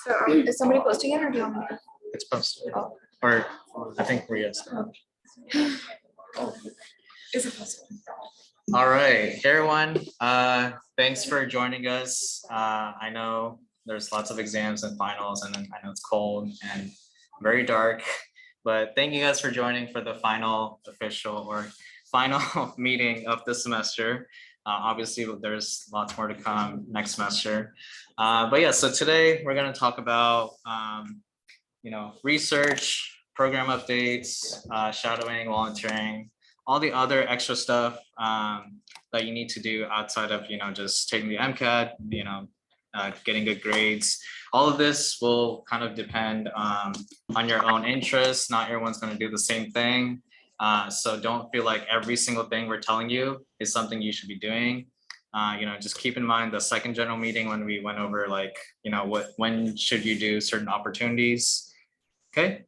So is somebody posting it or do you want me to? It's posted. Oh. Or I think Maria's. Is it posted? All right, hey everyone. Thanks for joining us. I know there's lots of exams and finals, and I know it's cold and very dark, but thank you guys for joining for the final meeting of the semester. Obviously, there's lots more to come next semester. But yeah, so today we're going to talk about research, program updates, shadowing, volunteering, all the other extra stuff that you need to do outside of just taking the MCAT, getting good grades. All of this will kind of depend on your own interests. Not everyone's going to do the same thing. So don't feel like every single thing we're telling you is something you should be doing. Just keep in mind the second general meeting when we went over when should you do certain opportunities. Okay.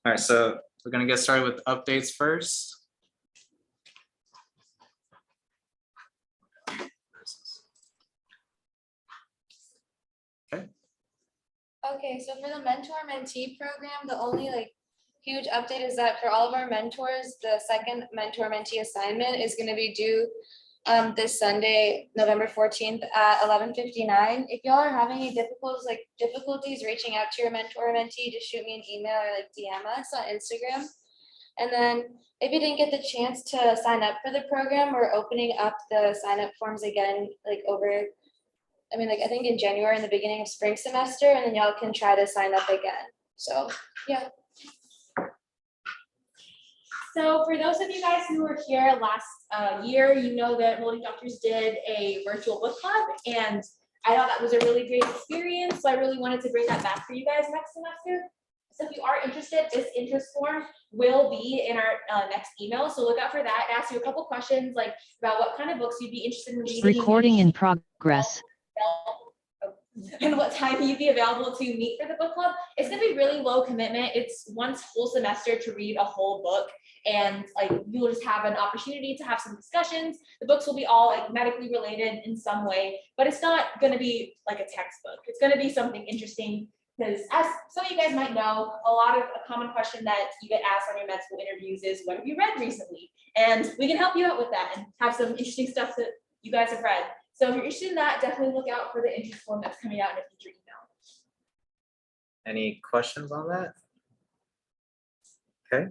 All right, so we're gonna get started with updates first. Okay, so for the mentor-mentee program, the only huge update is that for all of our mentors, the second mentor-mentee assignment is going to be due this Sunday, November 14th at 11:59. If y'all are having any difficulties reaching out to your mentor or mentee, just shoot me an email or DM us on Instagram. And then if you didn't get the chance to sign up for the program, we're opening up the sign-up forms again, I think in January, in the beginning of spring semester, and then y'all can try to sign up again. So, yeah. So for those of you guys who were here last year, you know that Molding Doctors did a virtual book club, and I thought that was a really great experience. So I really wanted to bring that back for you guys next semester. So if you are interested, this interest form will be in our next email. So look out for that. It asks you a couple questions about what kind of books you'd be interested in reading. Recording in progress. And what time you'd be available to meet for the book club. It's going to be really low commitment. It's one whole semester to read a whole book, and you'll just have an opportunity to have some discussions. The books will be all medically related in some way, but it's not going to be like a textbook. It's going to be something interesting, because as some of you guys might know, a common question that you get asked on your med school interviews is, what have you read recently? And we can help you out with that and have some interesting stuff that you guys have read. So if you're interested in that, definitely look out for the interest form that's coming out in a future email. Any questions on that? Okay.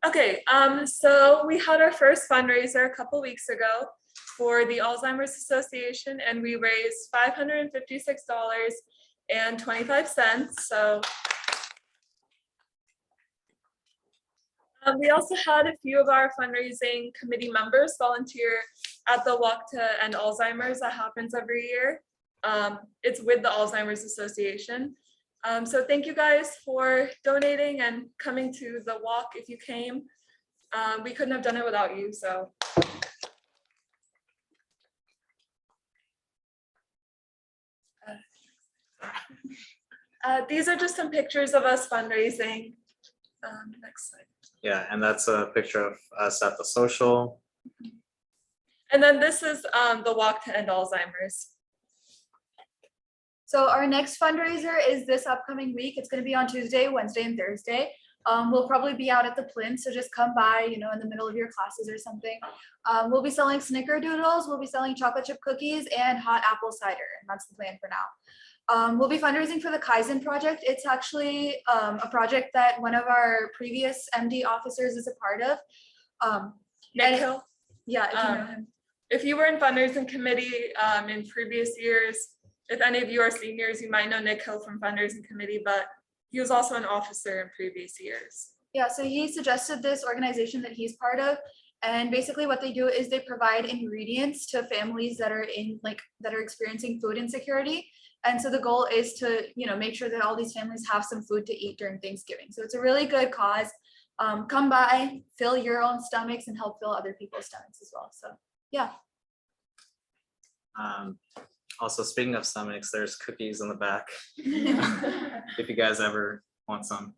Okay, so we had our first fundraiser a couple weeks ago for the Alzheimer's Association, and we raised $556.25. So we also had a few of our fundraising committee members volunteer at the Walk to End Alzheimer's that happens every year. It's with the Alzheimer's Association. So thank you guys for donating and coming to the walk if you came. We couldn't have done it without you, so. These are just some pictures of us fundraising. Next slide. Yeah, and that's a picture of us at the social. And then this is the Walk to End Alzheimer's. So our next fundraiser is this upcoming week. It's going to be on Tuesday, Wednesday, and Thursday. We'll probably be out at the Plinth, so just come by, in the middle of your classes or something. We'll be selling snickerdoodles, we'll be selling chocolate chip cookies, and hot apple cider, and that's the plan for now. We'll be fundraising for the Kaizen project. It's actually a project that one of our previous MD officers is a part of. Nick Hill. Yeah, if you know him. If you were in fundraising committee in previous years, if any of you are seniors, you might know Nick Hill from fundraising committee, but he was also an officer in previous years. Yeah, so he suggested this organization that he's part of, and basically what they do is they provide ingredients to families that are that are experiencing food insecurity. And so the goal is to, make sure that all these families have some food to eat during Thanksgiving. So it's a really good cause. Come by, fill your own stomachs, and help fill other people's stomachs as well. So yeah. Also, speaking of stomachs, there's cookies in the back if you guys ever want some.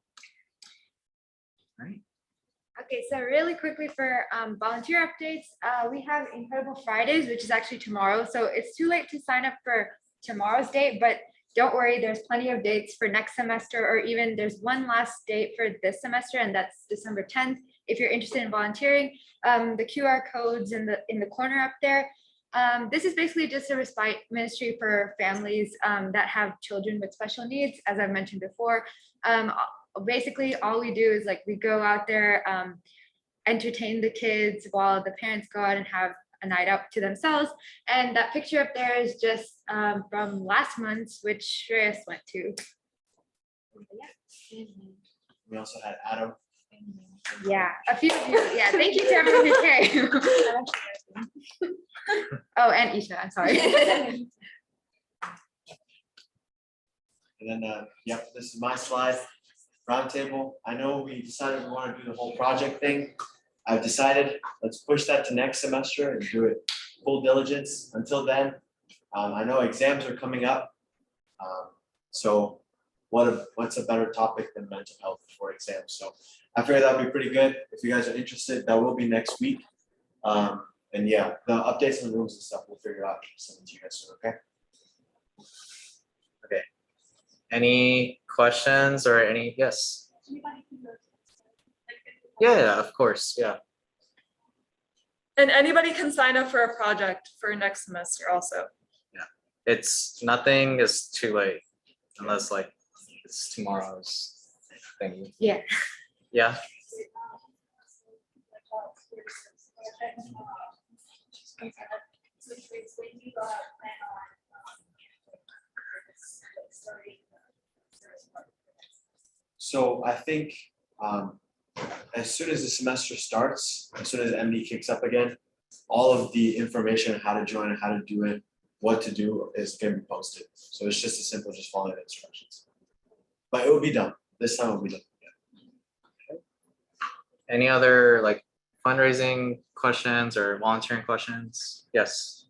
All right. Okay, so really quickly for volunteer updates, we have Incredible Fridays, which is actually tomorrow. So it's too late to sign up for tomorrow's date, but don't worry, there's plenty of dates for next semester, or even there's one last date for this semester, and that's December 10th. If you're interested in volunteering, the QR codes in the corner up there. This is basically just a respite ministry for families that have children with special needs, as I've mentioned before. Basically, all we do is like we go out there, entertain the kids while the parents go out and have a night out to themselves. And that picture up there is just from last month's, which Shreyas went to. We also had Adam. Yeah, a few of you. Yeah, thank you to everyone who came. Oh, and Isha, I'm sorry. And then, yep, this is my slide, roundtable. I know we decided we want to do the whole project thing. I've decided, let's push that to next semester and do it full diligence. Until then, I know exams are coming up. So what's a better topic than mental health for exams? So I figured that would be pretty good. If you guys are interested, that will be next week. And yeah, the updates on the rooms and stuff, we'll figure out, send it to you guys soon, okay? Any questions or any, yes? Yeah, of course, yeah. And anybody can sign up for a project for next semester also. It's, nothing is too late unless like it's tomorrow's thing. Yeah. Yeah, So I think as soon as the semester starts, as soon as MD kicks up again, all of the information on how to join and how to do it, what to do is gonna be posted. So it's just as simple as just following the instructions. But it will be done. This time it will be done. any other like fundraising questions or volunteering questions? Yes.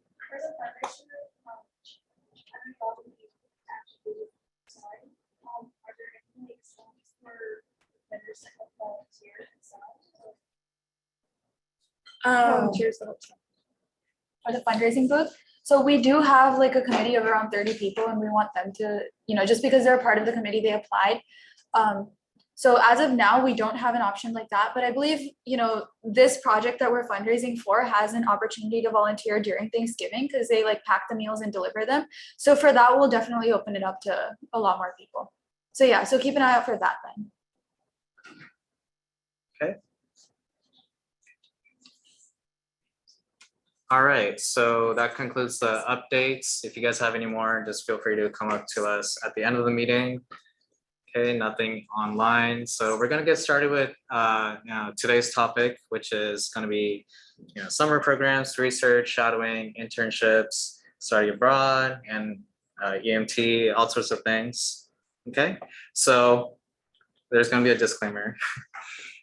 Volunteers for the fundraising booth. So we do have like a committee of around 30 people, and we want them to, just because they're part of the committee, they applied. So as of now, we don't have an option like that, but I believe, this project that we're fundraising for has an opportunity to volunteer during Thanksgiving because they like pack the meals and deliver them. So for that, we'll definitely open it up to a lot more people. So yeah, so keep an eye out for that then. All right, so that concludes the updates. If you guys have any more, just feel free to come up to us at the end of the meeting. Okay, nothing online. So we're gonna get started with today's topic, which is gonna be summer programs, research, shadowing, internships, study abroad, and EMT, all sorts of things. Okay, so there's gonna be a disclaimer.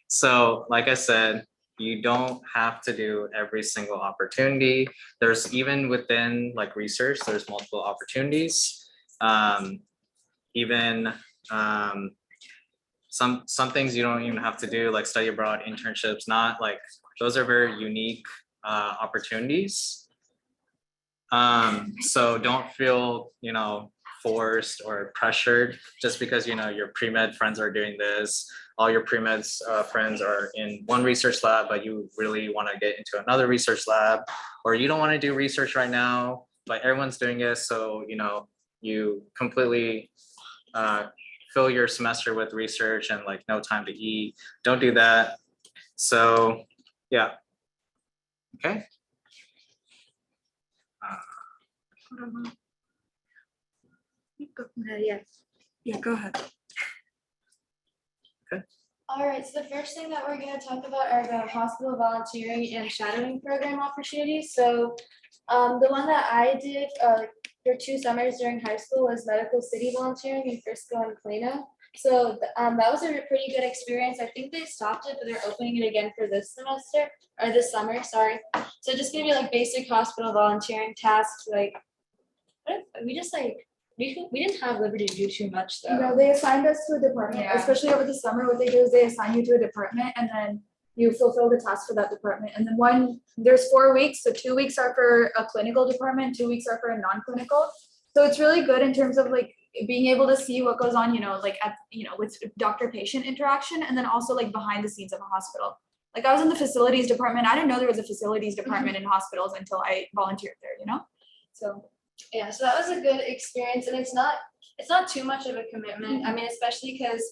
So like I said, you don't have to do every single opportunity. There's even within like research, there's multiple opportunities. Some things you don't even have to do, like study abroad, internships, not like, those are very unique opportunities. So don't feel, forced or pressured just because, your pre-med friends are doing this. All your pre-med friends are in one research lab, but you really want to get into another research lab, or you don't want to do research right now, but everyone's doing it. So, you completely fill your semester with research and like no time to eat. Don't do that. So, yeah. Okay. Yes. Yeah, go ahead. All right, so the first thing that we're gonna talk about are the hospital volunteering and shadowing program opportunities. So the one that I did for 2 summers during high school was medical city volunteering in Frisco and Plano. So that was a pretty good experience. I think they stopped it, but they're opening it again for this semester or this summer, sorry. So just gonna be like basic hospital volunteering tasks, like we didn't have liberty to do too much though. They assigned us to a department, Yeah. especially over the summer. What they do is they assign you to a department, and then you fulfill the task for that department. And then there's 4 weeks, so 2 weeks are for a clinical department, 2 weeks are for a non-clinical. So it's really good in terms of like being able to see what goes on, like with doctor-patient interaction, and then also like behind the scenes of a hospital. Like I was in the facilities department. I didn't know there was a facilities department in hospitals until I volunteered there, So Yeah, so that was a good experience, and it's not too much of a commitment. I mean, especially because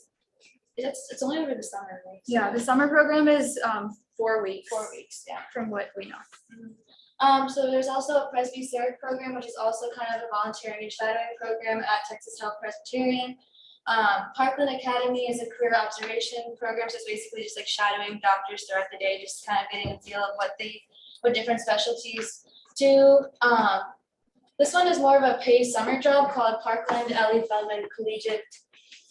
it's only over the summer, right? yeah, the summer program is 4 weeks. 4 weeks, yeah. From what we know. So there's also a Presbyterian program, which is also kind of a volunteering and shadowing program at Texas Health Presbyterian. Parkland Academy is a career observation program, so it's basically just like shadowing doctors throughout the day, just kind of getting a feel of what different specialties do. This one is more of a paid summer job called Parkland Ellie Feldman Collegiate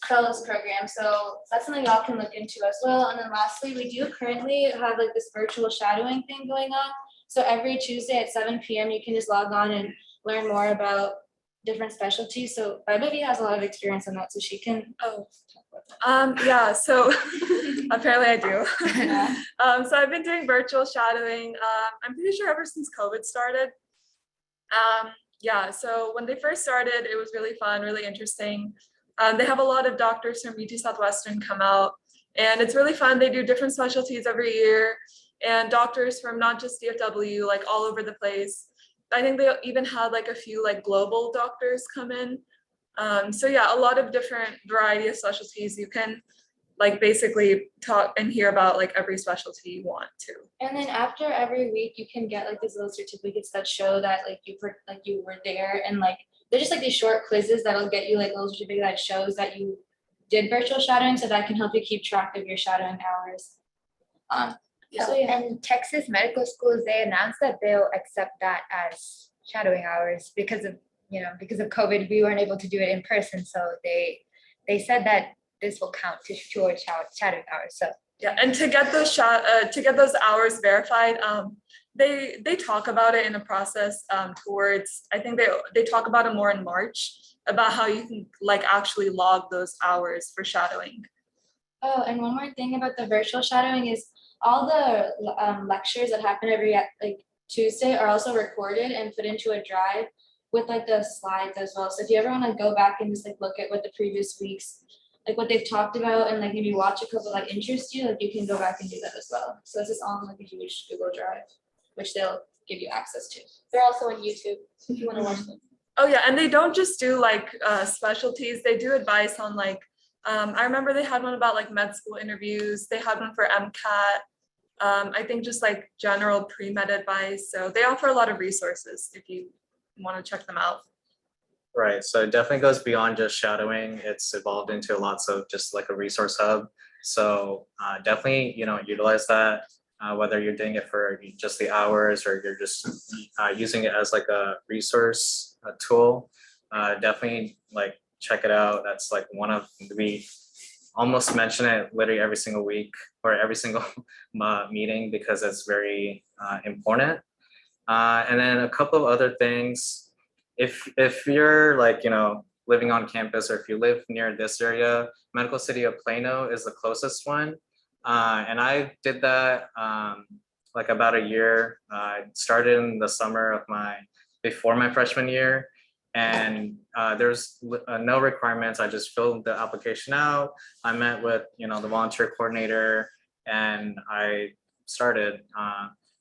Fellows Program, so that's something y'all can look into as well. And then lastly, we do currently have like this virtual shadowing thing going on. So every Tuesday at 7 p.m. you can just log on and learn more about different specialties. So Vivi has a lot of experience on that, so she can. Yeah, so apparently I do. Yeah. So I've been doing virtual shadowing, I'm pretty sure ever since COVID started. Yeah, so when they first started, it was really fun, really interesting. They have a lot of doctors from UT Southwestern come out, and it's really fun. They do different specialties every year, and doctors from not just DFW, like all over the place. I think they even had like a few like global doctors come in. So yeah, a lot of different variety of specialties. You can like basically talk and hear about like every specialty you want to. And then after every week, you can get like these little certificates that show that like you were there, and like they're just like these short quizzes that'll get you like a little certificate that shows that you did virtual shadowing, so that can help you keep track of your shadowing hours. So yeah. And Texas medical schools, they announced that they'll accept that as shadowing hours because of COVID. We weren't able to do it in person, so they said that this will count towards shadowing hours. So yeah, and to get those hours verified, they talk about it in a process towards, I think they talk about it more in March, about how you can like actually log those hours for shadowing. Oh, and one more thing about the virtual shadowing is all the lectures that happen every like Tuesday are also recorded and put into a drive with like the slides as well. So if you ever want to go back and just like look at what the previous weeks, like what they've talked about, and like maybe watch a couple like interest you, like you can go back and do that as well. So this is on like a huge Google Drive, which they'll give you access to. They're also on YouTube if you want to watch them. Oh yeah, and they don't just do like specialties, they do advice on like, I remember they had one about like med school interviews, they had one for MCAT, I think just like general pre-med advice. So they offer a lot of resources if you want to check them out. Right, so it definitely goes beyond just shadowing. It's evolved into lots of just like a resource hub. So definitely, utilize that, whether you're doing it for just the hours or you're just using it as like a resource tool. Definitely like check it out. That's like we almost mention it literally every single week or every single meeting because it's very important. And then a couple of other things. If you're like, living on campus, or if you live near this area, Medical City of Plano is the closest one. And I did that like about a year. I started in the summer before my freshman year. And there's no requirements. I just filled the application out. I met with, the volunteer coordinator, and I started.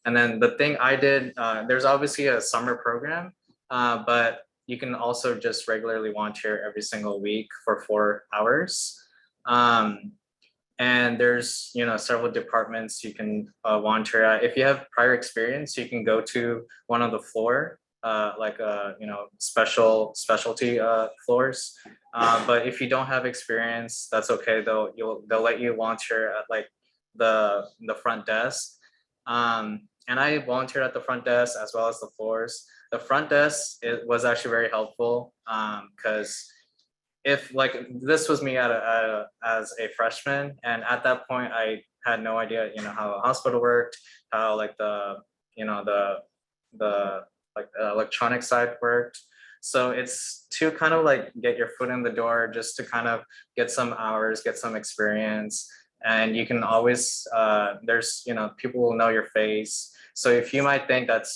And then the thing I did, there's obviously a summer program, but you can also just regularly volunteer every single week for 4 hours. And there's, several departments you can volunteer at. If you have prior experience, you can go to one of the floor, specialty floors. But if you don't have experience, that's okay. They'll let you volunteer at like the front desk. And I volunteered at the front desk as well as the floors. The front desk, it was actually very helpful because if like this was me as a freshman, and at that point I had no idea, how a hospital worked, how like the electronic side worked. So it's to kind of like get your foot in the door, just to kind of get some hours, get some experience. And you can always, there's, people will know your face. So if you might think that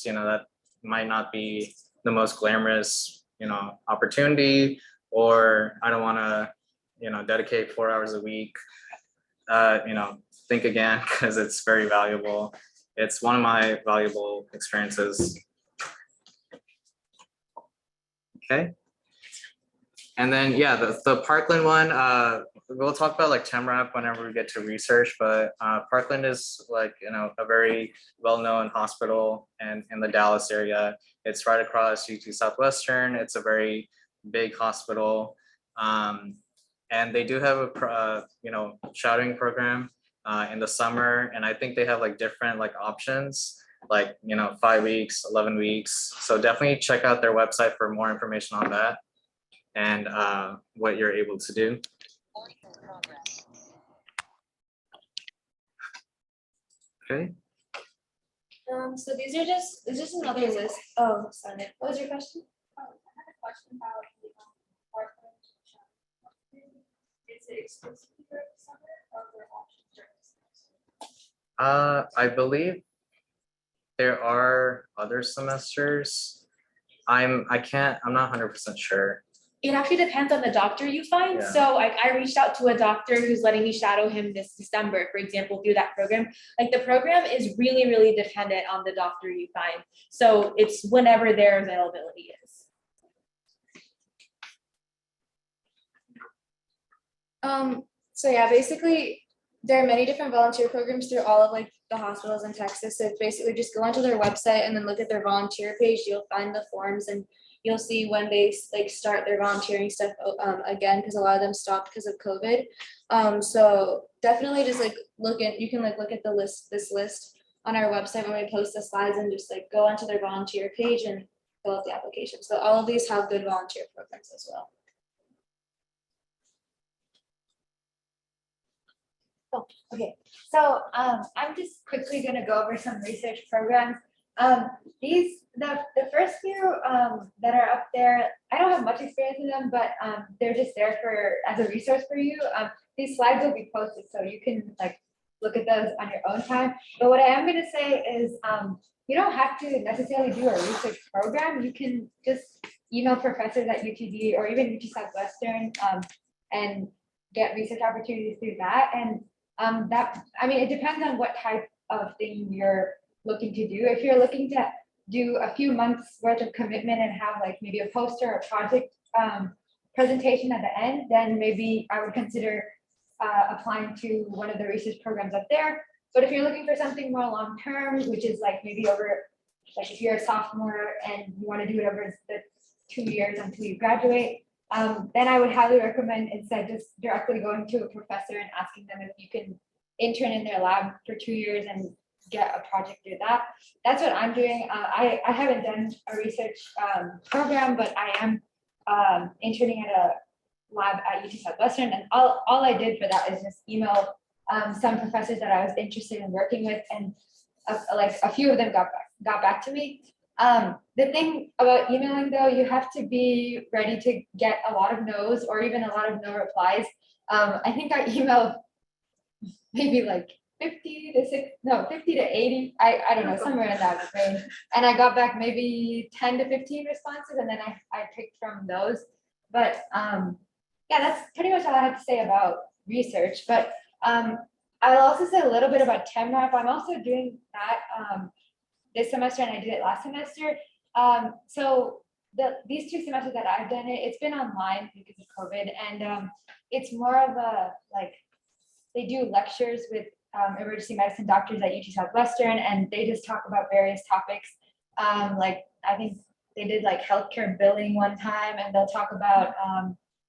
might not be the most glamorous, opportunity, or I don't want to, dedicate 4 hours a week, think again, because it's very valuable. It's one of my valuable experiences. Okay. And then, yeah, the Parkland one, we'll talk about like TEMRAP whenever we get to research, but Parkland is like, a very well-known hospital in the Dallas area. It's right across UT Southwestern. It's a very big hospital. And they do have a, shadowing program in the summer. And I think they have like different like options, like, 5 weeks, 11 weeks. So definitely check out their website for more information on that and what you're able to do. Okay. So these are just, it's just another list. Oh, sorry. What was your question? Is it exclusively during the summer or are there options during the semester? I believe there are other semesters. I'm not 100% sure. It actually depends on the doctor you find. Yeah. So like I reached out to a doctor who's letting me shadow him this December, for example, through that program. Like the program is really, really dependent on the doctor you find. So it's whenever their availability is. So yeah, basically, there are many different volunteer programs through all of like the hospitals in Texas. So it's basically just go onto their website and then look at their volunteer page. You'll find the forms and you'll see when they like start their volunteering stuff again, because a lot of them stopped because of COVID. So definitely just like you can like look at this list on our website when we post the slides and just like go onto their volunteer page and fill out the application. So all of these have good volunteer programs as well. Okay, so I'm just quickly gonna go over some research programs. The first few that are up there, I don't have much experience in them, but they're just there as a resource for you. These slides will be posted, so you can like look at those on your own time. But what I am gonna say is you don't have to necessarily do a research program. You can just email professors at UTD or even UT Southwestern and get research opportunities through that. And it depends on what type of thing you're looking to do. If you're looking to do a few months worth of commitment and have like maybe a poster or project presentation at the end, then maybe I would consider applying to one of the research programs up there. But if you're looking for something more long-term, which is like maybe over, like if you're a sophomore and you want to do it over the 2 years until you graduate, then I would highly recommend instead just directly going to a professor and asking them if you can intern in their lab for 2 years and get a project through that. That's what I'm doing. I haven't done a research program, but I am interning at a lab at UT Southwestern, and all I did for that is just email some professors that I was interested in working with, and like a few of them got back to me. The thing about emailing though, you have to be ready to get a lot of no's or even a lot of no replies. I think I emailed maybe like 50 to 80. I don't know, somewhere in that range. And I got back maybe 10 to 15 responses, and then I picked from those. But yeah, that's pretty much all I have to say about research. But I'll also say a little bit about TEMRAP. I'm also doing that this semester, and I did it last semester. So these 2 semesters that I've done it, it's been online because of COVID, and it's more of a like they do lectures with emergency medicine doctors at UT Southwestern, and they just talk about various topics. Like I think they did like healthcare billing one time, and they'll talk about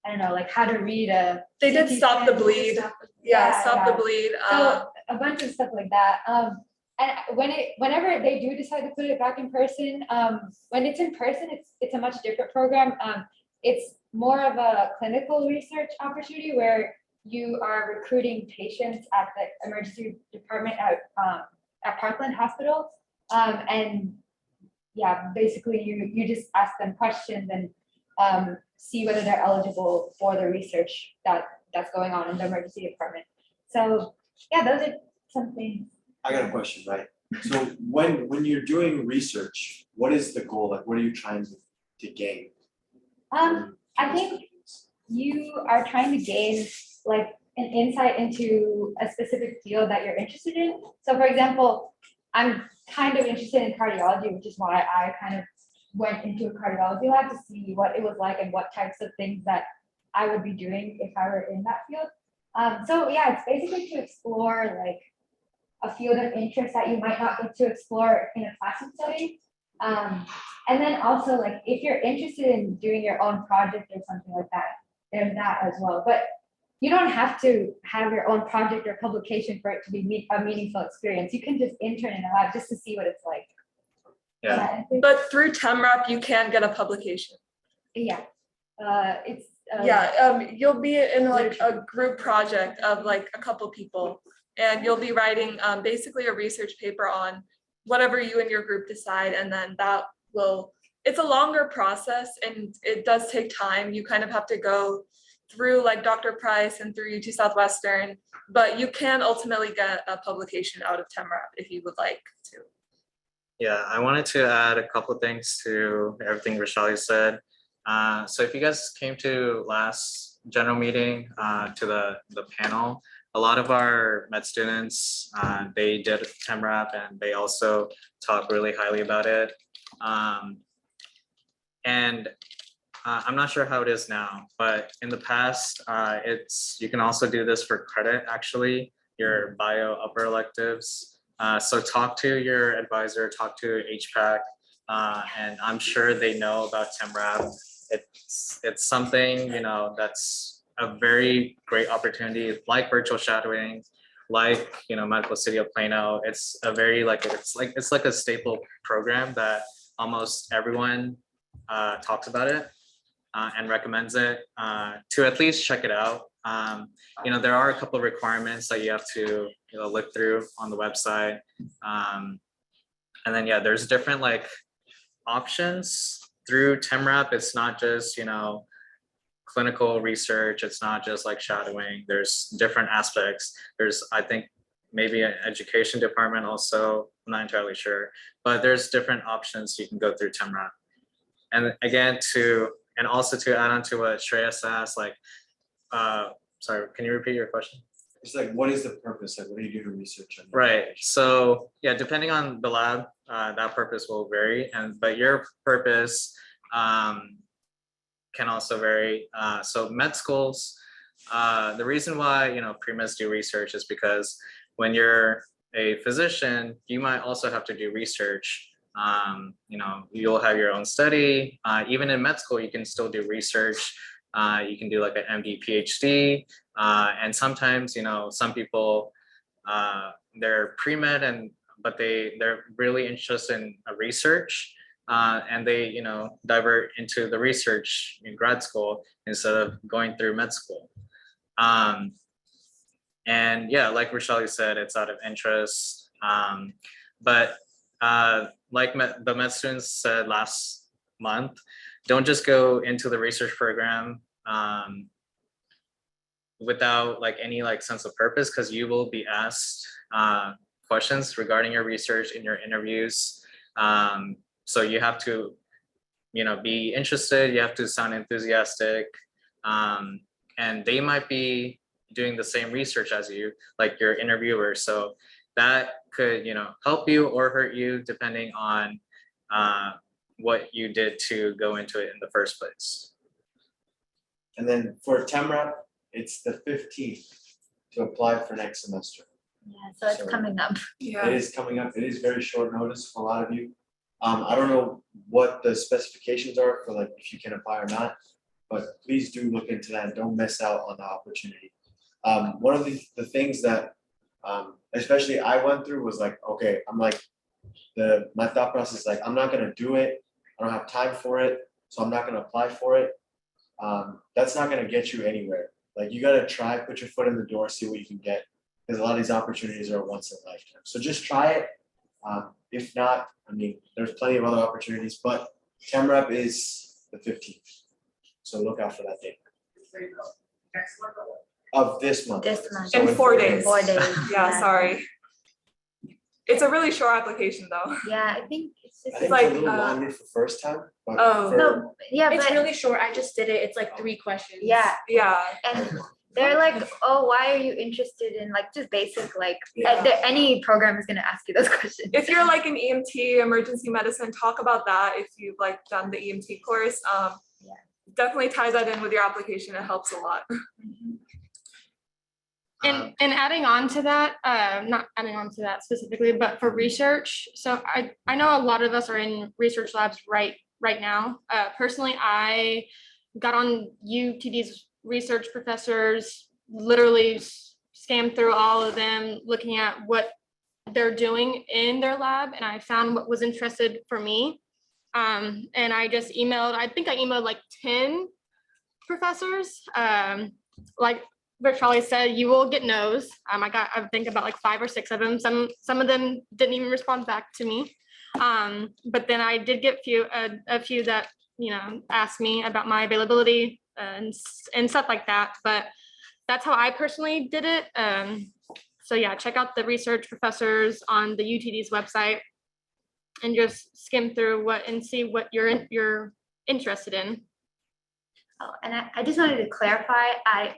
I don't know, like how to read a. They did CT Stop the scan. Bleed. Yeah, Stop the yeah. Bleed. So a bunch of stuff like that. And whenever they do decide to put it back in person, when it's in person, it's a much different program. It's more of a clinical research opportunity where you are recruiting patients at the emergency department at Parkland Hospital. And yeah, basically you just ask them questions and see whether they're eligible for the research that's going on in the emergency department. So yeah, those are some things. I got a question, right? So when you're doing research, what is the goal? Like, what are you trying to gain? I think you are trying to gain like an insight into a specific field that you're interested in. So for example, I'm kind of interested in cardiology, which is why I kind of went into a cardiology lab to see what it was like and what types of things that I would be doing if I were in that field. So yeah, it's basically to explore like a field of interest that you might not get to explore in a classroom setting. And then also like if you're interested in doing your own project or something like that, there's that as well. But you don't have to have your own project or publication for it to be a meaningful experience. You can just intern in a lab just to see what it's like. Yeah. But through TEMRAP, you can get a publication. Yeah. It's. Yeah, you'll be in like a group project of like a couple people. And you'll be writing basically a research paper on whatever you and your group decide. And then that will, it's a longer process and it does take time. You kind of have to go through like Dr. Price and through UT Southwestern, but you can ultimately get a publication out of TEMRAP if you would like to. Yeah, I wanted to add a couple of things to everything Rashali said. So if you guys came to last general meeting, to the panel, a lot of our med students, they did TEMRAP and they also talk really highly about it. And I'm not sure how it is now, but in the past, you can also do this for credit, actually, your bio upper electives. So talk to your advisor, talk to HPAC, and I'm sure they know about TEMRAP. It's something, you know, that's a very great opportunity, like virtual shadowing, like, you know, Medical City of Plano. It's a very it's like a staple program that almost everyone talks about it and recommends it to at least check it out. You know, there are a couple of requirements that you have to, you know, look through on the website. And then, yeah, there's different like options through TEMRAP. It's not just, you know, clinical research. It's not just like shadowing. There's different aspects. There's, I think, maybe an education department also. I'm not entirely sure, but there's different options you can go through TEMRAP. And again, and also to add on to what Shreyas asked, like, sorry, can you repeat your question? It's like, what is the purpose? Like, what do you do to research on? Right. So yeah, depending on the lab, that purpose will vary, but your purpose can also vary. So med schools, the reason why, you know, pre-meds do research is because when you're a physician, you might also have to do research. You know, you'll have your own study. Even in med school, you can still do research. You can do like an MD, PhD, and sometimes, you know, some people, they're pre-med but they're really interested in research, and they, you know, divert into the research in grad school instead of going through med school. And yeah, like Rashali said, it's out of interest. But like the med students said last month, don't just go into the research program without like any like sense of purpose, because you will be asked questions regarding your research in your interviews. So you have to, you know, be interested, you have to sound enthusiastic, and they might be doing the same research as you, like your interviewer. So that could, you know, help you or hurt you depending on what you did to go into it in the first place. And then for TEMRAP, it's the 15th to apply for next semester. Yeah, so it's coming up. It is coming up. It is very short notice for a lot of you. I don't know what the specifications are for like if you can apply or not, but please do look into that. Don't miss out on the opportunity. One of the things that especially I went through was like, okay, I'm like, my thought process is like, I'm not gonna do it. I don't have time for it, so I'm not gonna apply for it. That's not gonna get you anywhere. Like, you gotta try, put your foot in the door, see what you can get, because a lot of these opportunities are once in a lifetime. So just try it. If not, I mean, there's plenty of other opportunities, but TEMRAP is the 15th. So look out for that date. of this month. This month. So In 4 days. 4 days. Yeah, sorry. It's a really short application though. Yeah, I think it's I just. think like, it's a little uh, longer for first time, but Oh. for- No, yeah, It's but, really short. I just did it. It's like 3 questions. yeah, Yeah, and they're like, oh, why are you interested in like just basic, like, Yeah. any program is gonna ask you those questions. if you're like an EMT, emergency medicine, talk about that if you've like done the EMT course. Yeah. Definitely tie that in with your application. It helps a lot. Um, And adding on to that, not adding on to that specifically, but for research, so I know a lot of us are in research labs right now. Personally, I got on UTD's research professors, literally scanned through all of them, looking at what they're doing in their lab, and I found what was interested for me. And I just emailed, I think I emailed like 10 professors. Like Virtually said, you will get no's. I think about like 5 or 6 of them. Some of them didn't even respond back to me. But then I did get a few that, asked me about my availability and stuff like that. But that's how I personally did it. So yeah, check out the research professors on the UTD's website and just skim through and see what you're interested in. Oh, and I just wanted to clarify,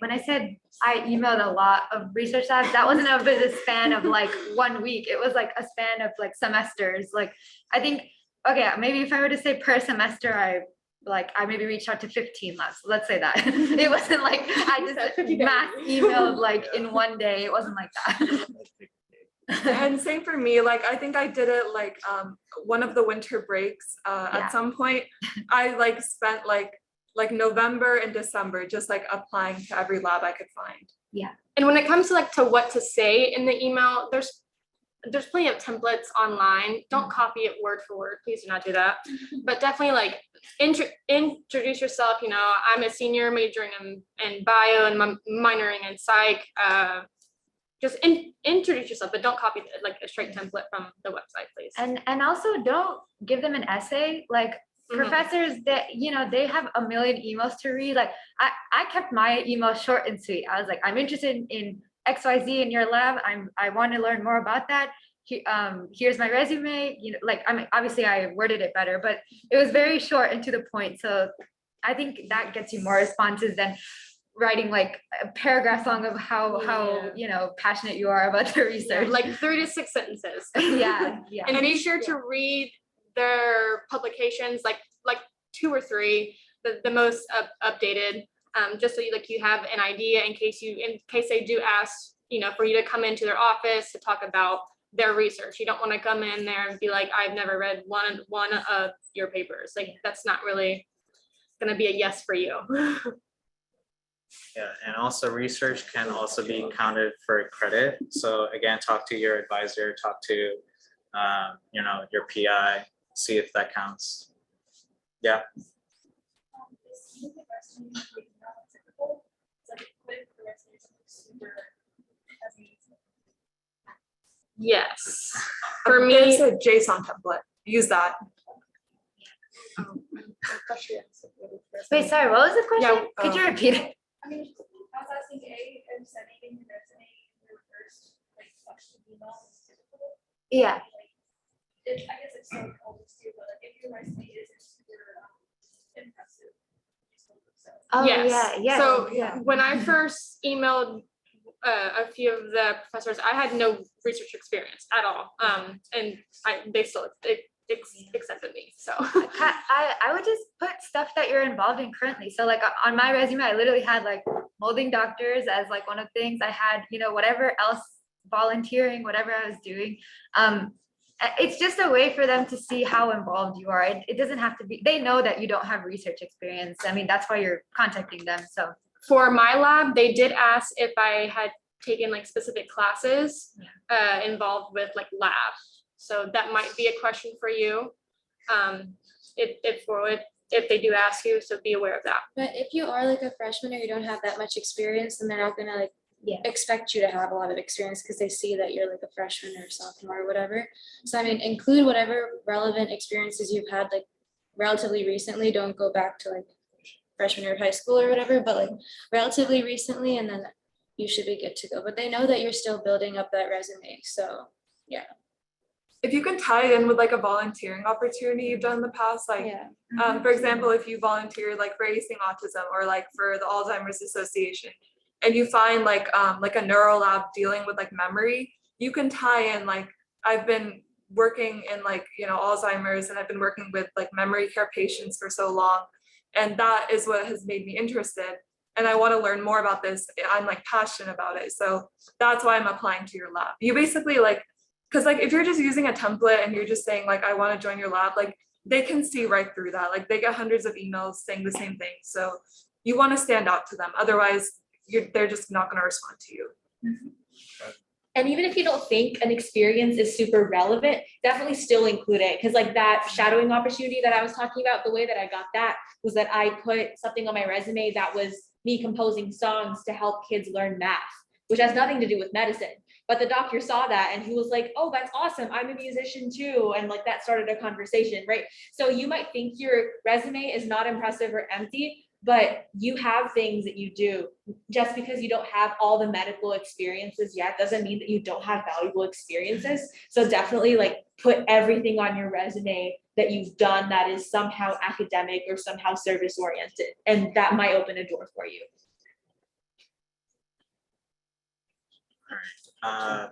when I said I emailed a lot of research labs, that wasn't over the span of like 1 week. It was like a span of like semesters. Like, I think, okay, maybe if I were to say per semester, I maybe reached out to 15 labs. Let's say that. It wasn't like I just mass emailed like in 1 day. It wasn't like that. And same for me, like I think I did it like one of the winter breaks Yeah. at some point. I like spent like November and December just like applying to every lab I could find. And when it comes to to what to say in the email, there's plenty of templates online. Don't copy it word for word. Please do not do that. But definitely introduce yourself. I'm a senior majoring in bio and minoring in psych. Just introduce yourself, but don't copy like a straight template from the website, please. And also don't give them an essay. Like, professors that they have a million emails to read. Like I kept my email short and sweet. I was like, I'm interested in XYZ in your lab. I want to learn more about that. Here's my resume. Obviously I worded it better, but it was very short and to the point. So I think that gets you more responses than writing like a paragraph long of how passionate you are about the research. Like 3 to 6 sentences. yeah. And be sure to read their publications, like 2 or 3, the most updated, just so you have an idea in case they do ask, for you to come into their office to talk about their research. You don't want to come in there and be like, I've never read one of your papers. Like, that's not really going to be a yes for you. Yeah, and also research can also be counted for credit. So again, talk to your advisor, talk to your PI, see if that counts. Yeah. Yes. For me, It's a JSON template. Use that. Wait, sorry, what was the question? Yeah, Could you repeat it? I mean, I was asking A, and sending in your resume, your first question email is typical. Yeah. I guess it's so always too, but like if your resume isn't super impressive. Oh, yes. yeah. So yeah. when I first emailed a few of the professors, I had no research experience at all. And they still accepted me. So I would just put stuff that you're involved in currently. So like on my resume, I literally had like molding doctors as like one of the things. I had, whatever else, volunteering, whatever I was doing. It's just a way for them to see how involved you are. It doesn't have to be, they know that you don't have research experience. I mean, that's why you're contacting them. So for my lab, they did ask if I had taken like specific classes involved with like lab. So that might be a question for you. If they do ask you, so be aware of that. But if you are like a freshman or you don't have that much experience, then they're not gonna expect you to have a lot of experience because they see that you're like a freshman or sophomore or whatever. So I mean, include whatever relevant experiences you've had like relatively recently. Don't go back to like freshman year of high school or whatever, but like relatively recently, and then you should be good to go. But they know that you're still building up that resume, so If you can tie it in with like a volunteering opportunity you've done in the past, like yeah. for example, if you volunteer like for Racing Autism or like for the Alzheimer's Association, and you find like a neuro lab dealing with like memory, you can tie in like I've been working in like Alzheimer's, and I've been working with like memory care patients for so long, and that is what has made me interested. And I want to learn more about this. I'm like passionate about it, so that's why I'm applying to your lab. You basically like, because like if you're just using a template and you're just saying like I want to join your lab, like they can see right through that. Like they get hundreds of emails saying the same thing. So you want to stand out to them. Otherwise, they're just not going to respond to you. And even if you don't think an experience is super relevant, definitely still include it. Because like that shadowing opportunity that I was talking about, the way that I got that was that I put something on my resume that was me composing songs to help kids learn math, which has nothing to do with medicine. But the doctor saw that and he was like, oh, that's awesome. I'm a musician too. And like that started a conversation, right? So you might think your resume is not impressive or empty, but you have things that you do. Just because you don't have all the medical experiences yet doesn't mean that you don't have valuable experiences. So definitely like put everything on your resume that you've done that is somehow academic or somehow service oriented. And that might open a door for you.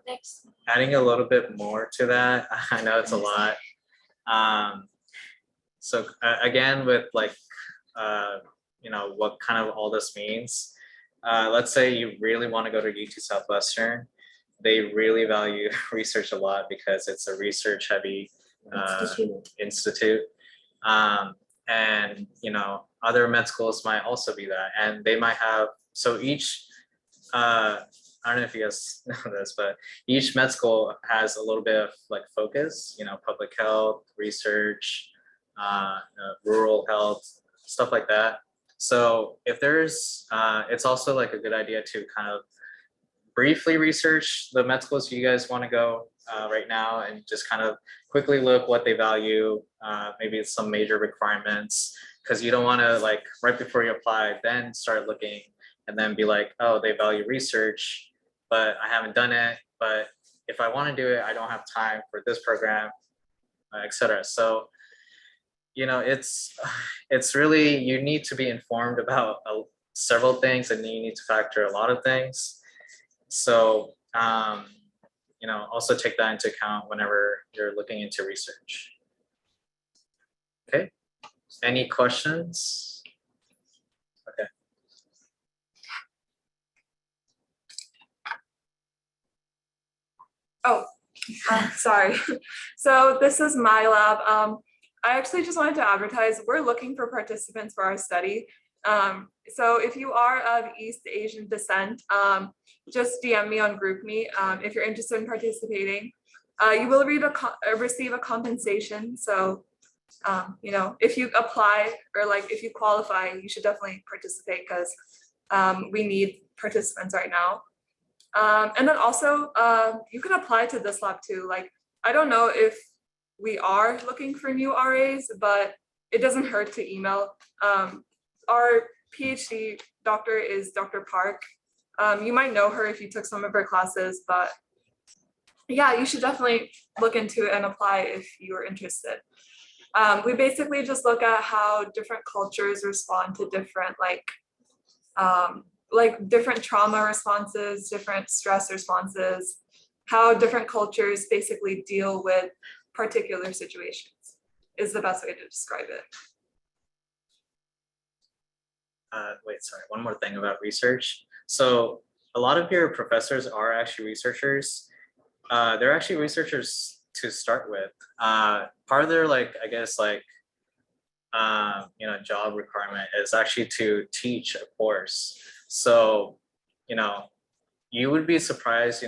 Next. Adding a little bit more to that, I know it's a lot. So again, with like, what kind of all this means. Let's say you really want to go to UT Southwestern. They really value research a lot because it's a research heavy institute. And other med schools might also be that, and they might have, so each, I don't know if you guys know this, but each med school has a little bit of like focus, public health, research, rural health, stuff like that. So if there's, it's also like a good idea to kind of briefly research the med schools you guys want to go right now, and just kind of quickly look what they value, maybe it's some major requirements, because you don't want to like right before you apply, then start looking and then be like, oh, they value research, but I haven't done it. But if I want to do it, I don't have time for this program, etc. So, it's really, you need to be informed about several things, and you need to factor a lot of things. So, also take that into account whenever you're looking into research. Okay, any questions? Okay. Oh, sorry. So this is my lab. I actually just wanted to advertise, we're looking for participants for our study. So if you are of East Asian descent, just DM me on GroupMe if you're interested in participating. You will receive a compensation. So, if you apply or like if you qualify, you should definitely participate, because we need participants right now. And then also, you can apply to this lab too. Like, I don't know if we are looking for new RAs, but it doesn't hurt to email. Our PhD doctor is Dr. Park. You might know her if you took some of her classes, but yeah, you should definitely look into it and apply if you're interested. We basically just look at how different cultures respond to different different trauma responses, different stress responses, how different cultures basically deal with particular situations is the best way to describe it. Wait, sorry, one more thing about research. So a lot of your professors are actually researchers. They're actually researchers to start with. Part of their job requirement is actually to teach a course. So, you would be surprised,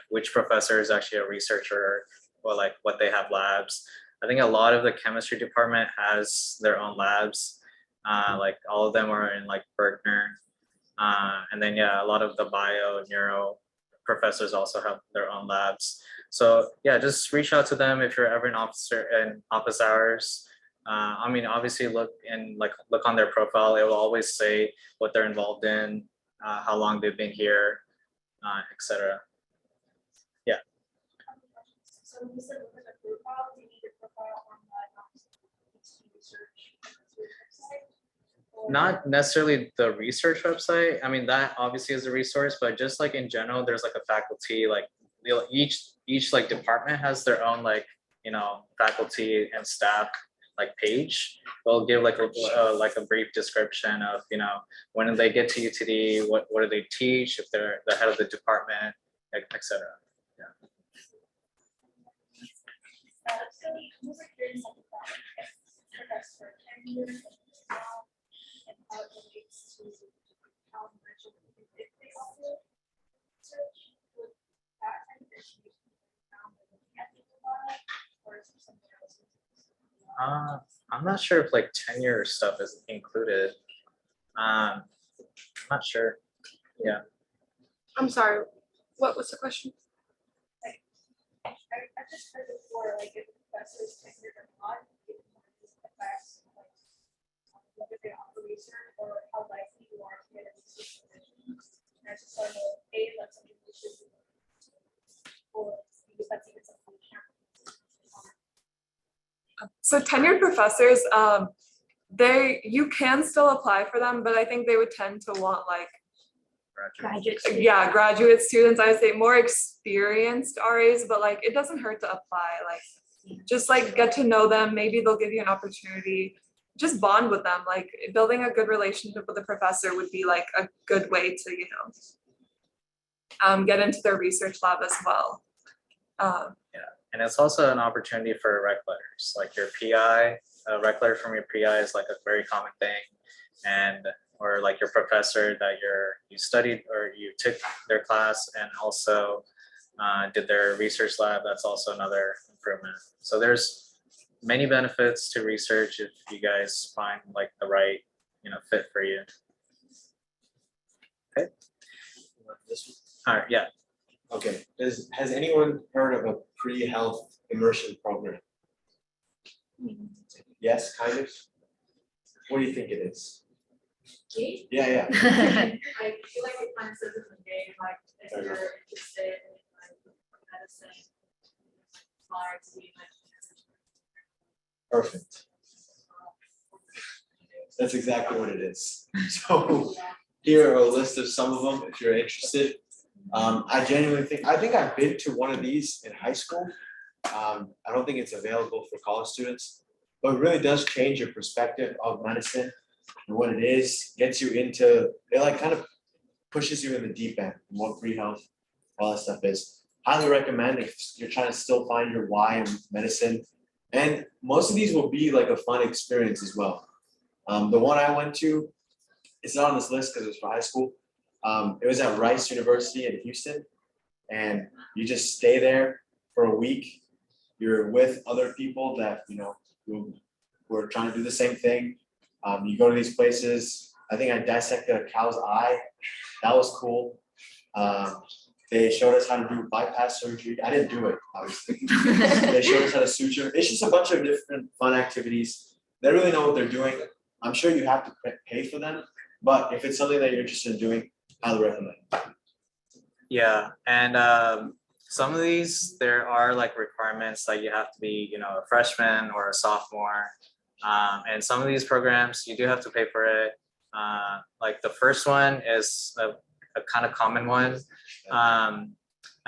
which professor is actually a researcher, or like what they have labs. I think a lot of the chemistry department has their own labs. Like all of them are in like Berkner. And then, a lot of the bio and neuro professors also have their own labs. So just reach out to them if you're ever in office hours. Obviously look on their profile. It will always say what they're involved in, how long they've been here. etc. So you said look at the profile, do you need a profile on the research website? Or- Not necessarily the research website. I mean, that obviously is a resource, but just like in general, there's like a faculty, like each like department has their own like, faculty and staff like page. They'll give like a brief description of, when they get to UTD, what do they teach, if they're the head of the department, etc. So I'm also curious about professor tenure and how it relates to how much of it they offer research with that kind of issue. Or is there something else? I'm not sure if like tenure stuff is included. I'm not sure. I'm sorry, what was the question? I just heard before, like if professors tenured or not, it affects like whether they offer research or how likely you are to get a research position. And I just don't know, that's something we should do. Or because that's even something we can't. So tenured professors, you can still apply for them, but I think they would tend to want like, graduate students. I would say more experienced RAs, but like it doesn't hurt to apply. Like just like get to know them. Maybe they'll give you an opportunity. Just bond with them. Like building a good relationship with a professor would be like a good way to get into their research lab as well. And it's also an opportunity for rec letters, like your PI, a rec letter from your PI is like a very common thing. Or like your professor that you studied or you took their class and also did their research lab, that's also another improvement. So there's many benefits to research if you guys find like the right, fit for you. Okay. All right, yeah. Okay, has anyone heard of a pre-health immersion program? Yes, kind of? What do you think it is? Yeah. I feel like it kind of says in the name, like if Fair you're enough. interested in like medicine, Perfect. That's exactly what it is. So here are a list of some of them if you're interested. I genuinely think I've been to one of these in high school. I don't think it's available for college students, but it really does change your perspective of medicine and what it is, gets you into, it like kind of pushes you in the deep end, and what pre-health, all that stuff is. Highly recommend if you're trying to still find your why in medicine. And most of these will be like a fun experience as well. The one I went to, it's not on this list because it was for high school. It was at Rice University in Houston, and you just stay there for a week. You're with other people that who are trying to do the same thing. You go to these places. I think I dissected a cow's eye. That was cool. They showed us how to do bypass surgery. I didn't do it, obviously. They showed us how to suture. It's just a bunch of different fun activities. They really know what they're doing. I'm sure you have to pay for them, but if it's something that you're interested in doing, highly recommend. Yeah, and some of these, there are like requirements that you have to be, a freshman or a sophomore. And some of these programs, you do have to pay for it. Like the first one is a kind of common one. I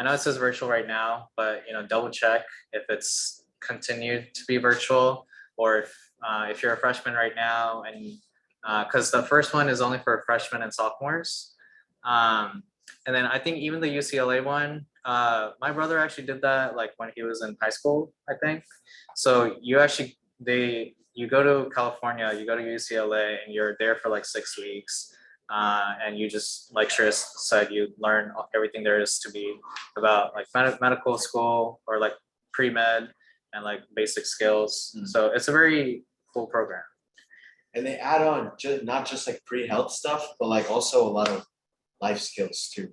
know it says virtual right now, but double check if it's continued to be virtual, or if you're a freshman right now, and because the first one is only for freshmen and sophomores. And then I think even the UCLA one, my brother actually did that like when he was in high school, I think. So you go to California, you go to UCLA, and you're there for like 6 weeks. And you just, like Shreya said, you learn everything there is to be about like medical school or like pre-med and like basic skills. So it's a very cool program. And they add on not just like pre-health stuff, but like also a lot of life skills too,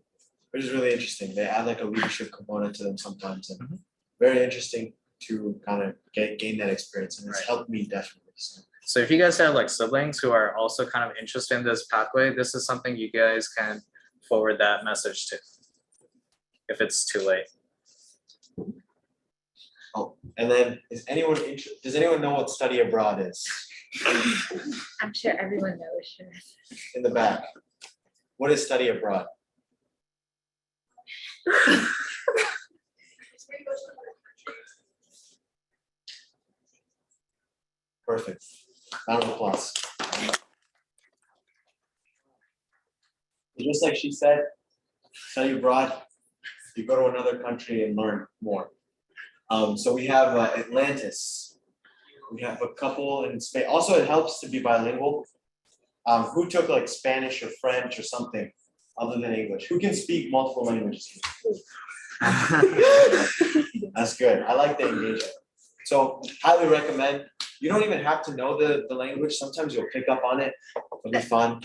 which is really interesting. They add like a leadership component to them sometimes, and very interesting to kind of gain that experience, and it's helped me definitely. So if you guys have like siblings who are also kind of interested in this pathway, this is something you guys can forward that message to. if it's too late. Oh, and then does anyone know what study abroad is? I'm sure everyone knows. Sure. In the back. What is study abroad? Perfect. Round of applause. Just like she said, study abroad, you go to another country and learn more. So we have Atlantis. We have a couple in Spain. Also, it helps to be bilingual. Who took like Spanish or French or something other than English? Who can speak multiple languages? That's good. I like the engagement. So highly recommend. You don't even have to know the language. Sometimes you'll pick up on it. It'll be fun.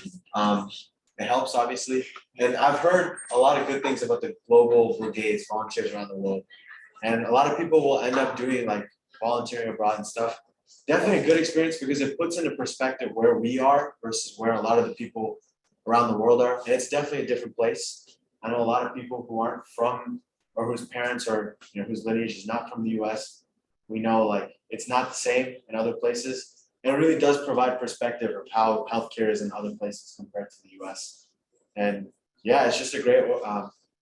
It helps, obviously. And I've heard a lot of good things about the global brigades, volunteers around the world. And a lot of people will end up doing like volunteering abroad and stuff. Definitely a good experience because it puts into perspective where we are versus where a lot of the people around the world are. And it's definitely a different place. I know a lot of people who aren't from, or whose parents or whose lineage is not from the US. We know like it's not the same in other places. And it really does provide perspective of how healthcare is in other places compared to the US. And yeah, it's just a great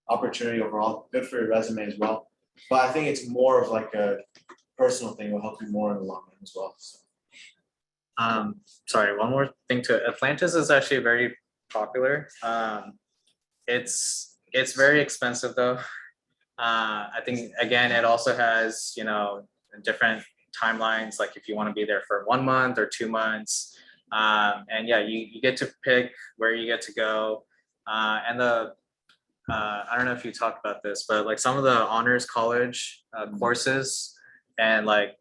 opportunity overall. Good for your resume as well. But I think it's more of like a personal thing, will help you more in the long run as well. So. Sorry, one more thing to Atlantis is actually very popular. It's very expensive though. I think again, it also has, different timelines, like if you want to be there for 1 month or 2 months. And yeah, you get to pick where you get to go. And I don't know if you talked about this, but like some of the honors college courses and like,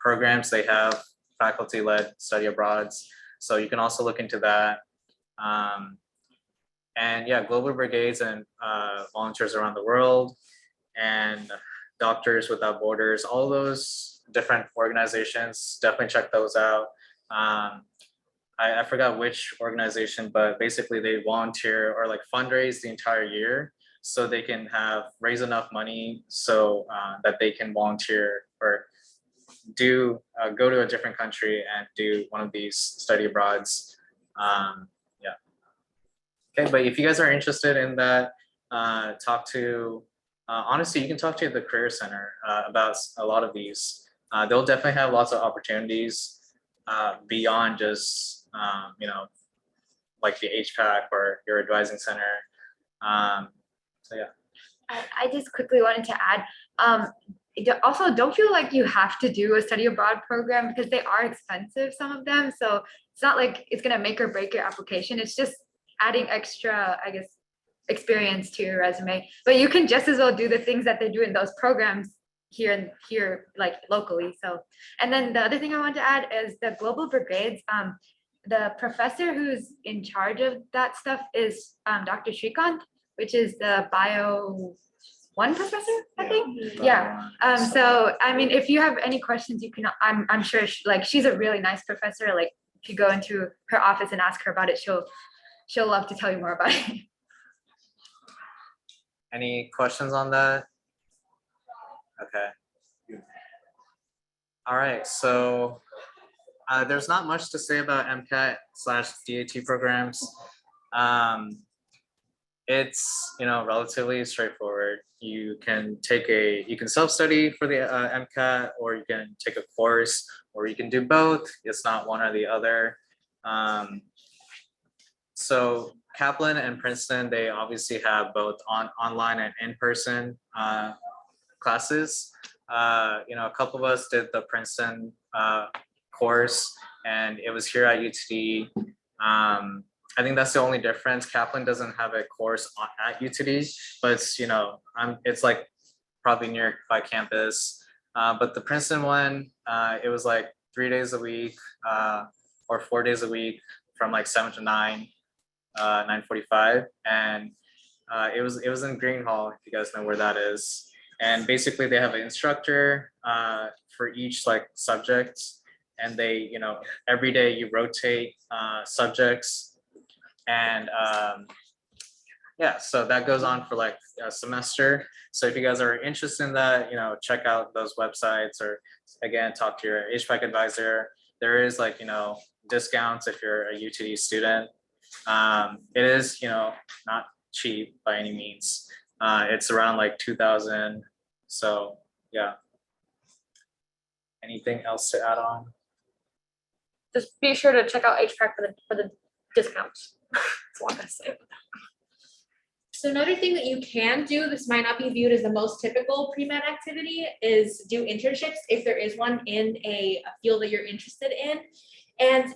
programs, they have faculty-led study abroads. So you can also look into that. And yeah, Global Brigades and volunteers around the world and Doctors Without Borders, all those different organizations, definitely check those out. I forgot which organization, but basically they volunteer or like fundraise the entire year so they can raise enough money so that they can volunteer or go to a different country and do one of these study abroads. Yeah. Okay, but if you guys are interested in that, honestly, you can talk to the Career Center about a lot of these. They'll definitely have lots of opportunities beyond just like the HPAC or your advising center. So yeah. I just quickly wanted to add, also don't feel like you have to do a study abroad program because they are expensive, some of them. So it's not like it's gonna make or break your application. It's just adding extra, I guess, experience to your resume. But you can just as well do the things that they do in those programs here like locally. So, and then the other thing I want to add is the Global Brigades. The professor who's in charge of that stuff is Dr. Shrikant, which is the Bio 1 professor, I think. Yeah. So I mean, if you have any questions, you can. I'm sure she's a really nice professor. Like if you go into her office and ask her about it, she'll love to tell you more about it. Any questions on that? Okay. All right, so there's not much to say about MCAT/DAT programs. It's relatively straightforward. You can self-study for the MCAT, or you can take a course, or you can do both. It's not one or the other. So Kaplan and Princeton, they obviously have both online and in-person classes. A couple of us did the Princeton course, and it was here at UTD. I think that's the only difference. Kaplan doesn't have a course at UTD, but it's like probably near by campus. But the Princeton one, it was like 3 days a week or 4 days a week from like 7 to 9, 9:45, and it was in Green Hall, if you guys know where that is. And basically they have an instructor for each like subject, and they every day you rotate subjects, and yeah, so that goes on for like a semester. So if you guys are interested in that, check out those websites, or again, talk to your HVAC advisor. There is like, discounts if you're a UTD student. It is, not cheap by any means. It's around like 2,000. So yeah. Anything else to add on? Just be sure to check out HPAC for the discounts. That's all I'm gonna say. So another thing that you can do, this might not be viewed as the most typical pre-med activity, is do internships if there is one in a field that you're interested in. And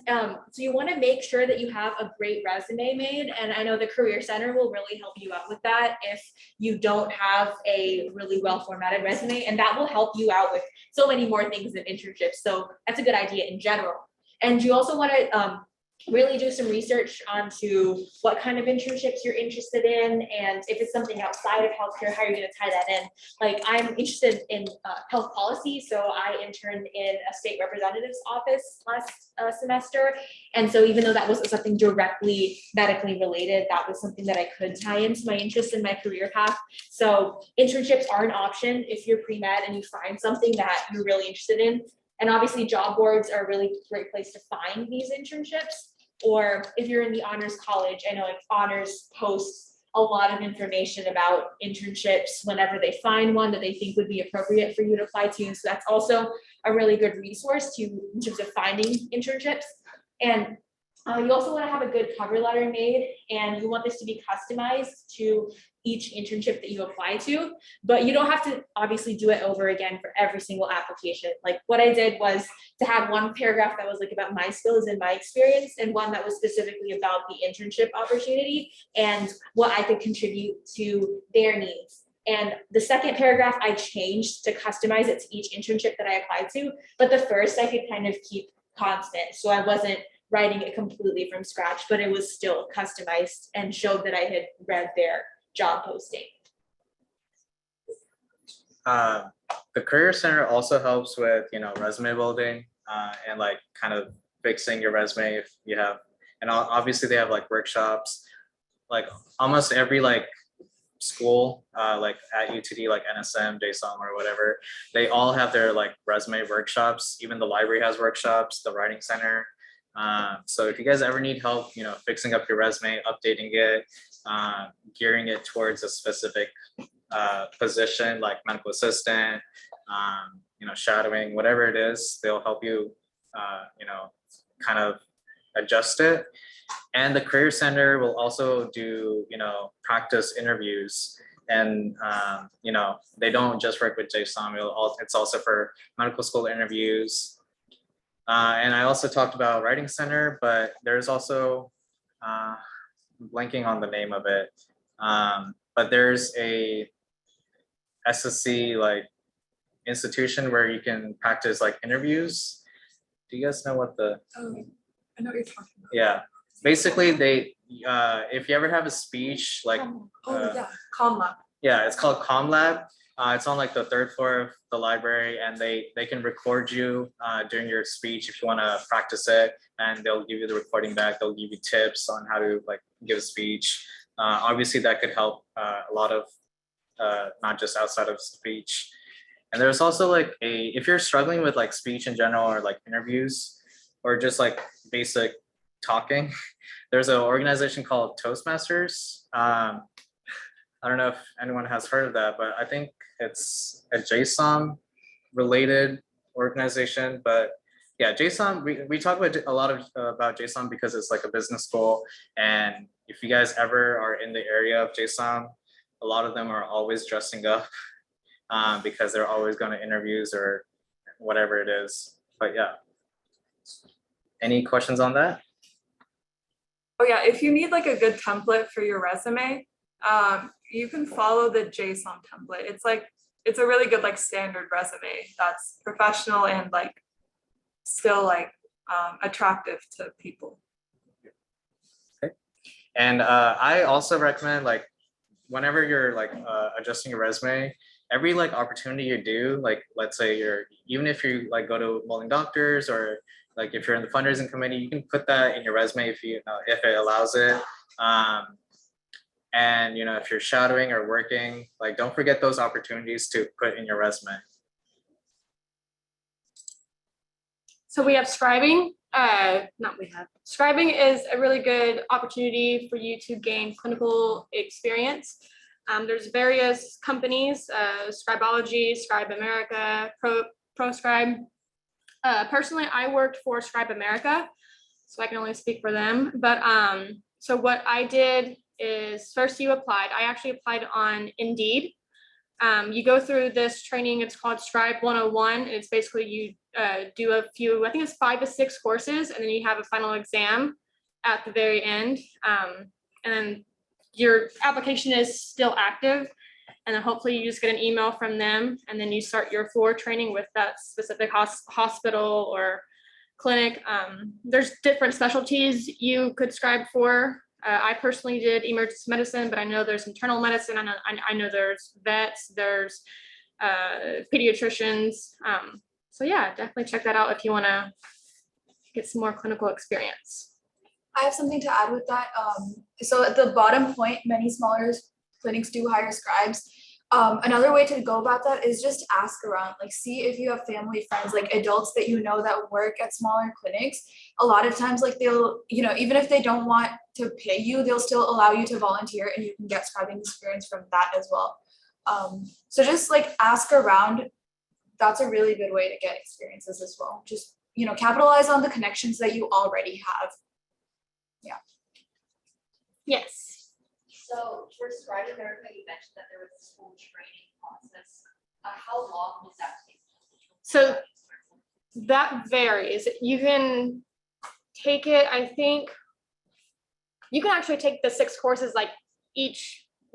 so you want to make sure that you have a great resume made. And I know the Career Center will really help you out with that if you don't have a really well formatted resume. And that will help you out with so many more things than internships. So that's a good idea in general. And you also want to really do some research onto what kind of internships you're interested in, and if it's something outside of healthcare, how you're going to tie that in. Like, I'm interested in health policy, so I interned in a state representative's office last semester, and so even though that wasn't something directly medically related, that was something that I could tie into my interest in my career path. So internships are an option if you're pre-med and you find something that you're really interested in. And obviously job boards are a really great place to find these internships. Or if you're in the honors college, I know like honors posts a lot of information about internships whenever they find one that they think would be appropriate for you to apply to. So that's also a really good resource in terms of finding internships. And you also want to have a good cover letter made, and you want this to be customized to each internship that you apply to, but you don't have to obviously do it over again for every single application. Like, what I did was to have one paragraph that was like about my skills and my experience, and one that was specifically about the internship opportunity and what I could contribute to their needs. And the second paragraph I changed to customize it to each internship that I applied to, but the first I could kind of keep constant. So I wasn't writing it completely from scratch, but it was still customized and showed that I had read their job posting. The Career Center also helps with, resume building and like kind of fixing your resume if you have, and obviously they have like workshops, like almost every like school, like at UTD, like NSM, JSOM or whatever, they all have their like resume workshops. Even the library has workshops, the Writing Center. So if you guys ever need help, fixing up your resume, updating it, gearing it towards a specific position like medical assistant, shadowing, whatever it is, they'll help you, kind of adjust it. And the Career Center will also do, practice interviews. And, they don't just work with JSOM, it's also for medical school interviews. And I also talked about Writing Center, but there's also, I'm blanking on the name of it, but there's a SSC like institution where you can practice like interviews. Do you guys know what the? Oh, I know what you're talking about. Yeah, basically they, if you ever have a speech like, Yeah, ComLab. yeah, it's called ComLab. It's on like the third floor of the library, and they can record you during your speech if you want to practice it, and they'll give you the recording back. They'll give you tips on how to like give a speech. Obviously that could help a lot of, not just outside of speech. And there's also like if you're struggling with like speech in general, or like interviews, or just like basic talking, there's an organization called Toastmasters. I don't know if anyone has heard of that, but I think it's a JSOM related organization. But yeah, JSOM, we talk about a lot about JSOM because it's like a business school. And if you guys ever are in the area of JSOM, a lot of them are always dressing up because they're always going to interviews or whatever it is. But yeah, any questions on that? Oh yeah, if you need like a good template for your resume, you can follow the JSOM template. It's a really good like standard resume that's professional and like still like attractive to people. Okay. And I also recommend like whenever you're like adjusting your resume, every like opportunity you do, like let's say even if you like go to Mulling Doctors, or like if you're in the fundraising committee, you can put that in your resume if it allows it. And if you're shadowing or working, like don't forget those opportunities to put in your resume. So we have scribing. Scribing is a really good opportunity for you to gain clinical experience. There's various companies, Scribology, Scribe America, ProScribe. Personally, I worked for Scribe America, so I can only speak for them. But so what I did is first you applied. I actually applied on Indeed. You go through this training. It's called Scribe 101. And it's basically you do a few, I think it's 5 to 6 courses, and then you have a final exam at the very end. And then your application is still active. And then hopefully you just get an email from them, and then you start your floor training with that specific hospital or clinic. There's different specialties you could scribe for. I personally did emergency medicine, but I know there's internal medicine. I know there's vets, there's pediatricians. So yeah, definitely check that out if you want to get some more clinical experience. I have something to add with that. So at the bottom point, many smaller clinics do hire scribes. Another way to go about that is just ask around, like see if you have family, friends, like adults that you know that work at smaller clinics. A lot of times, like they'll, even if they don't want to pay you, they'll still allow you to volunteer and you can get scribing experience from that as well. So just like ask around. That's a really good way to get experiences as well. Just, capitalize on the connections that you already have. Yeah. Yes. So for Scribe America, you mentioned that there was a school training process. How long does that take? So that varies. You can take it, I think, you can actually take the 6 courses like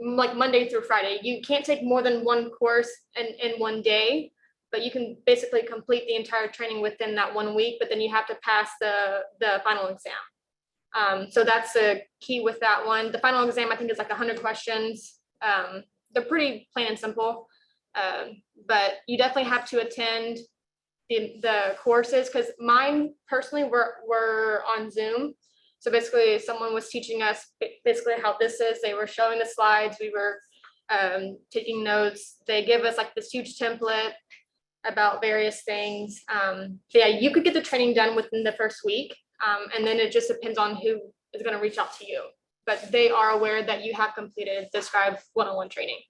Monday through Friday. You can't take more than 1 course in one day, but you can basically complete the entire training within that 1 week, but then you have to pass the final exam. So that's a key with that one. The final exam, I think, is like 100 questions. They're pretty plain and simple, but you definitely have to attend the courses, because mine personally were on Zoom. So basically someone was teaching us basically how this is. They were showing the slides. We were taking notes. They give us like this huge template about various things. So yeah, you could get the training done within the first week. And then it just depends on who is going to reach out to you. But they are aware that you have completed the Scribe 101 training.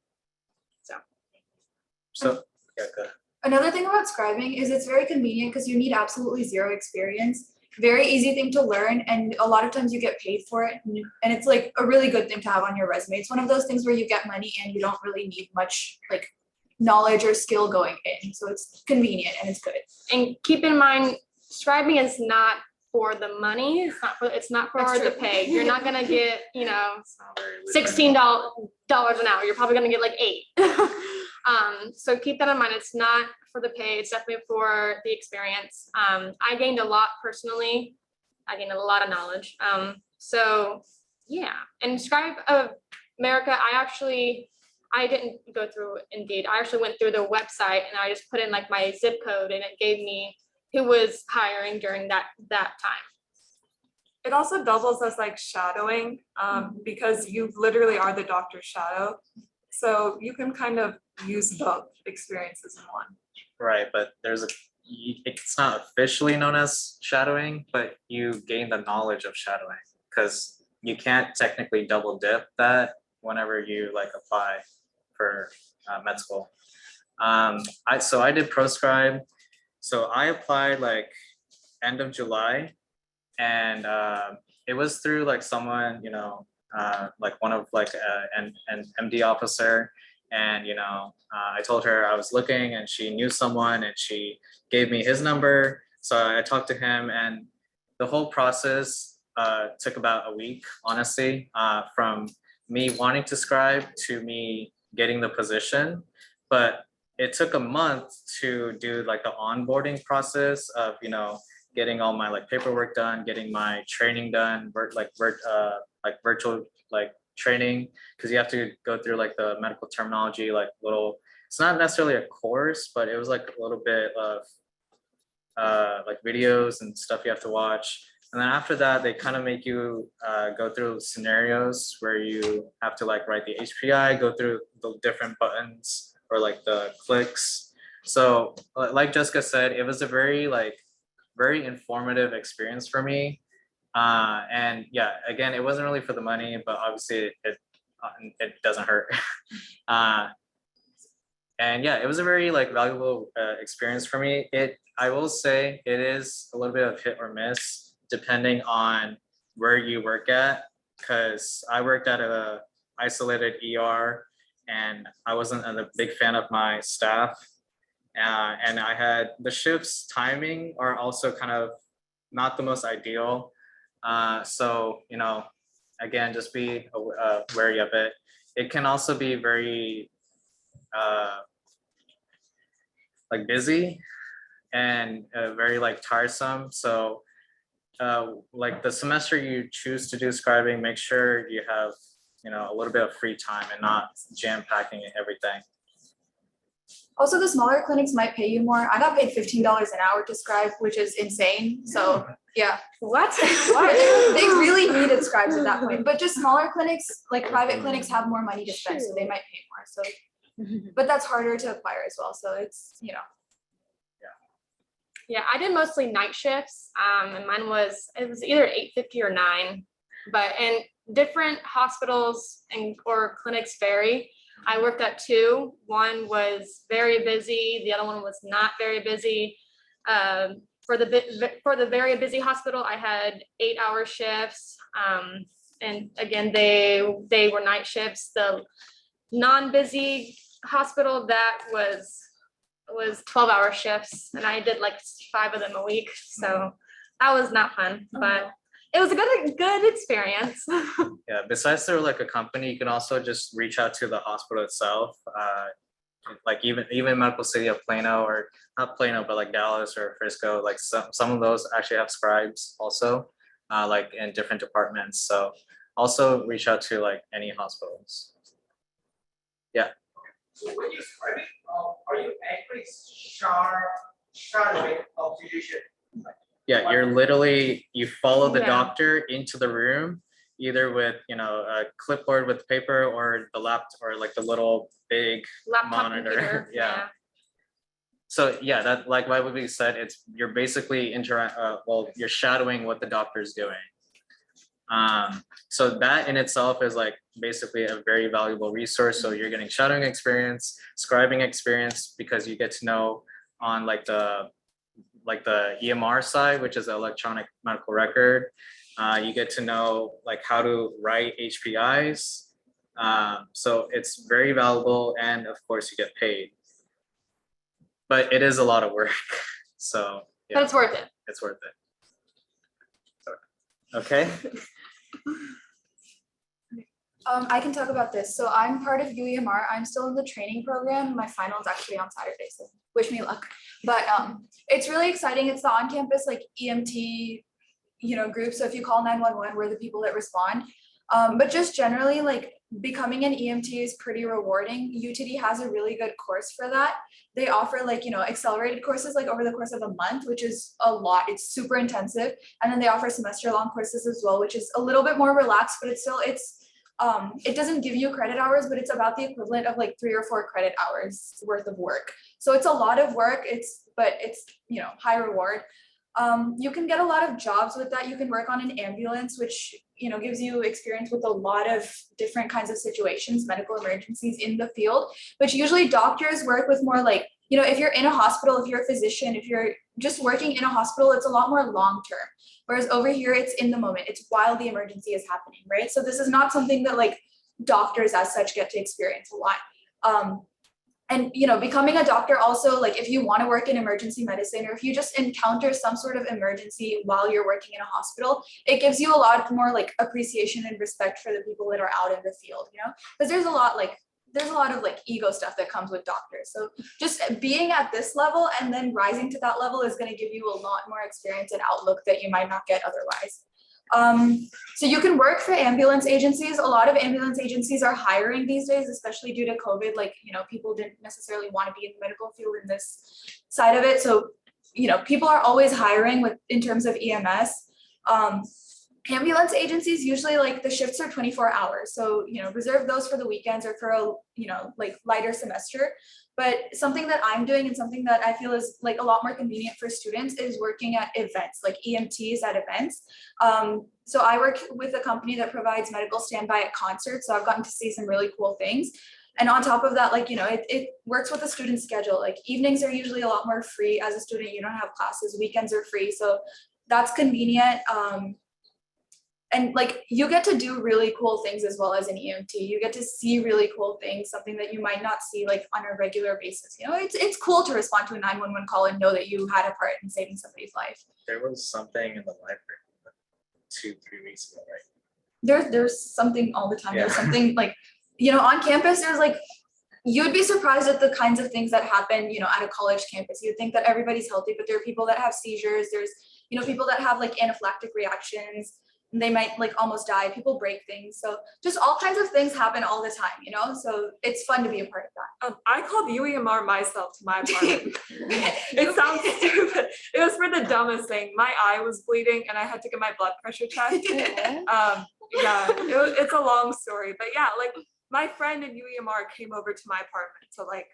So yeah, go ahead. Another thing about scribing is it's very convenient because you need absolutely zero experience. Very easy thing to learn, and a lot of times you get paid for it, and it's like a really good thing to have on your resume. It's one of those things where you get money and you don't really need much like knowledge or skill going in. So it's convenient and it's good. And keep in mind, scribing is not for the money. It's not for That's the true. pay. You're not gonna get, It's not very lucrative. $16 an hour. You're probably gonna get like 8. So keep that in mind. It's not for the pay. It's definitely for the experience. I gained a lot personally. I gained a lot of knowledge. So yeah, and Scribe of America, I didn't go through Indeed. I actually went through their website and I just put in like my zip code, and it gave me who was hiring during that time. It also doubles as like shadowing, because you literally are the doctor's shadow. So you can kind of use both experiences in one. Right, but it's not officially known as shadowing, but you gain the knowledge of shadowing, because you can't technically double dip that whenever you like apply for med school. I did ProScribe. So I applied like end of July, and it was through like someone, like one of like an MD officer. And, I told her I was looking, and she knew someone, and she gave me his number. So I talked to him, and the whole process took about a week, honestly, from me wanting to scribe to me getting the position. But it took a month to do like the onboarding process of, getting all my like paperwork done, getting my training done, virtual like training, because you have to go through like the medical terminology, like it's not necessarily a course, but it was like a little bit of like videos and stuff you have to watch. And then after that, they kind of make you go through scenarios where you have to like write the HPI, go through the different buttons or like the clicks. So like Jessica said, it was a very informative experience for me. And yeah, again, it wasn't really for the money, but obviously it doesn't hurt. And yeah, it was a very like valuable experience for me. I will say it is a little bit of hit or miss depending on where you work at, because I worked at a isolated ER and I wasn't a big fan of my staff. And I had the shifts timing are also kind of not the most ideal. So, you know, again, just be wary of it. It can also be very like busy and very like tiresome. So like the semester you choose to do scribing, make sure you have, you know, a little bit of free time and not jam packing everything. Also, the smaller clinics might pay you more. I got paid $15 an hour to scribe, which is insane. So yeah. What? They really needed scribes at that point, but just smaller clinics, like private clinics, have more money to spend, so they might pay more. So, but that's harder to acquire as well. So it's, you know. Yeah, I did mostly night shifts. And mine was, it was either 8:50 or 9, but and different hospitals or clinics vary. I worked at 2. One was very busy. The other one was not very busy. For the very busy hospital, I had 8-hour shifts. And again, they were night shifts. The non-busy hospital, that was 12-hour shifts, and I did like 5 of them a week. So that was not fun, but it was a good experience. Yeah, besides through like a company, you can also just reach out to the hospital itself. Like even Medical City of Plano, or not Plano, but like Dallas or Frisco, like some of those actually have scribes also, like in different departments. So also reach out to like any hospitals. Yeah. So when you're scribing, are you actually shadowing a physician? Yeah, you follow the Yeah. doctor into the room, either with, you know, a clipboard with paper or the laptop or like the little big Laptop monitor. computer, Yeah. So yeah, that like what we said, you're basically you're shadowing what the doctor's doing. So that in itself is like basically a very valuable resource. So you're getting shadowing experience, scribing experience, because you get to know on like the EMR side, which is the electronic medical record. You get to know like how to write HPIs. So it's very valuable, and of course you get paid. But it is a lot of work. So But yeah, it's worth it. it's worth it. So, okay. I can talk about this. So I'm part of UEMR. I'm still in the training program. My final is actually on Saturday, so wish me luck. But it's really exciting. It's the on-campus like EMT, you know, group. So if you call 911, we're the people that respond. But just generally, like becoming an EMT is pretty rewarding. UTD has a really good course for that. They offer like, you know, accelerated courses like over the course of a month, which is a lot. It's super intensive. And then they offer semester-long courses as well, which is a little bit more relaxed, but it doesn't give you credit hours, but it's about the equivalent of like 3 or 4 credit hours worth of work. So it's a lot of work. But it's, you know, high reward. You can get a lot of jobs with that. You can work on an ambulance, which, you know, gives you experience with a lot of different kinds of situations, medical emergencies in the field, which usually doctors work with more like, you know, if you're in a hospital, if you're a physician, if you're just working in a hospital, it's a lot more long-term. Whereas over here, it's in the moment, it's while the emergency is happening, right? So this is not something that like doctors as such get to experience a lot. And, you know, becoming a doctor also, like if you want to work in emergency medicine, or if you just encounter some sort of emergency while you're working in a hospital, it gives you a lot more like appreciation and respect for the people that are out in the field, you know, because there's a lot of like ego stuff that comes with doctors. So just being at this level and then rising to that level is going to give you a lot more experience and outlook that you might not get otherwise. So you can work for ambulance agencies. A lot of ambulance agencies are hiring these days, especially due to COVID. Like, you know, people didn't necessarily want to be in the medical field in this side of it. So, you know, people are always hiring in terms of EMS. Ambulance agencies, usually like the shifts are 24 hours, so reserve those for the weekends or for a like lighter semester. But something that I'm doing and something that I feel is like a lot more convenient for students is working at events, like EMTs at events. So I work with a company that provides medical standby at concerts, so I've gotten to see some really cool things. And on top of that, like, it works with the student schedule. Like evenings are usually a lot more free. As a student, you don't have classes, weekends are free, so that's convenient. And like you get to do really cool things as well as an EMT. You get to see really cool things, something that you might not see like on a regular basis. It's cool to respond to a 911 call and know that you had a part in saving somebody's life. There was something in the library 2-3 weeks ago, right? There's something all the time. There's Yeah. something like, on campus, there's like, you'd be surprised at the kinds of things that happen, at a college campus. You'd think that everybody's healthy, but there are people that have seizures. There's, people that have like anaphylactic reactions. They might like almost die. People break things. So just all kinds of things happen all the time, so it's fun to be a part of that. I called UEMR myself to my apartment. It sounds stupid. It was for the dumbest thing. My eye was bleeding and I had to get my blood pressure checked. It's a long story, but yeah, like my friend in UEMR came over to my apartment to like,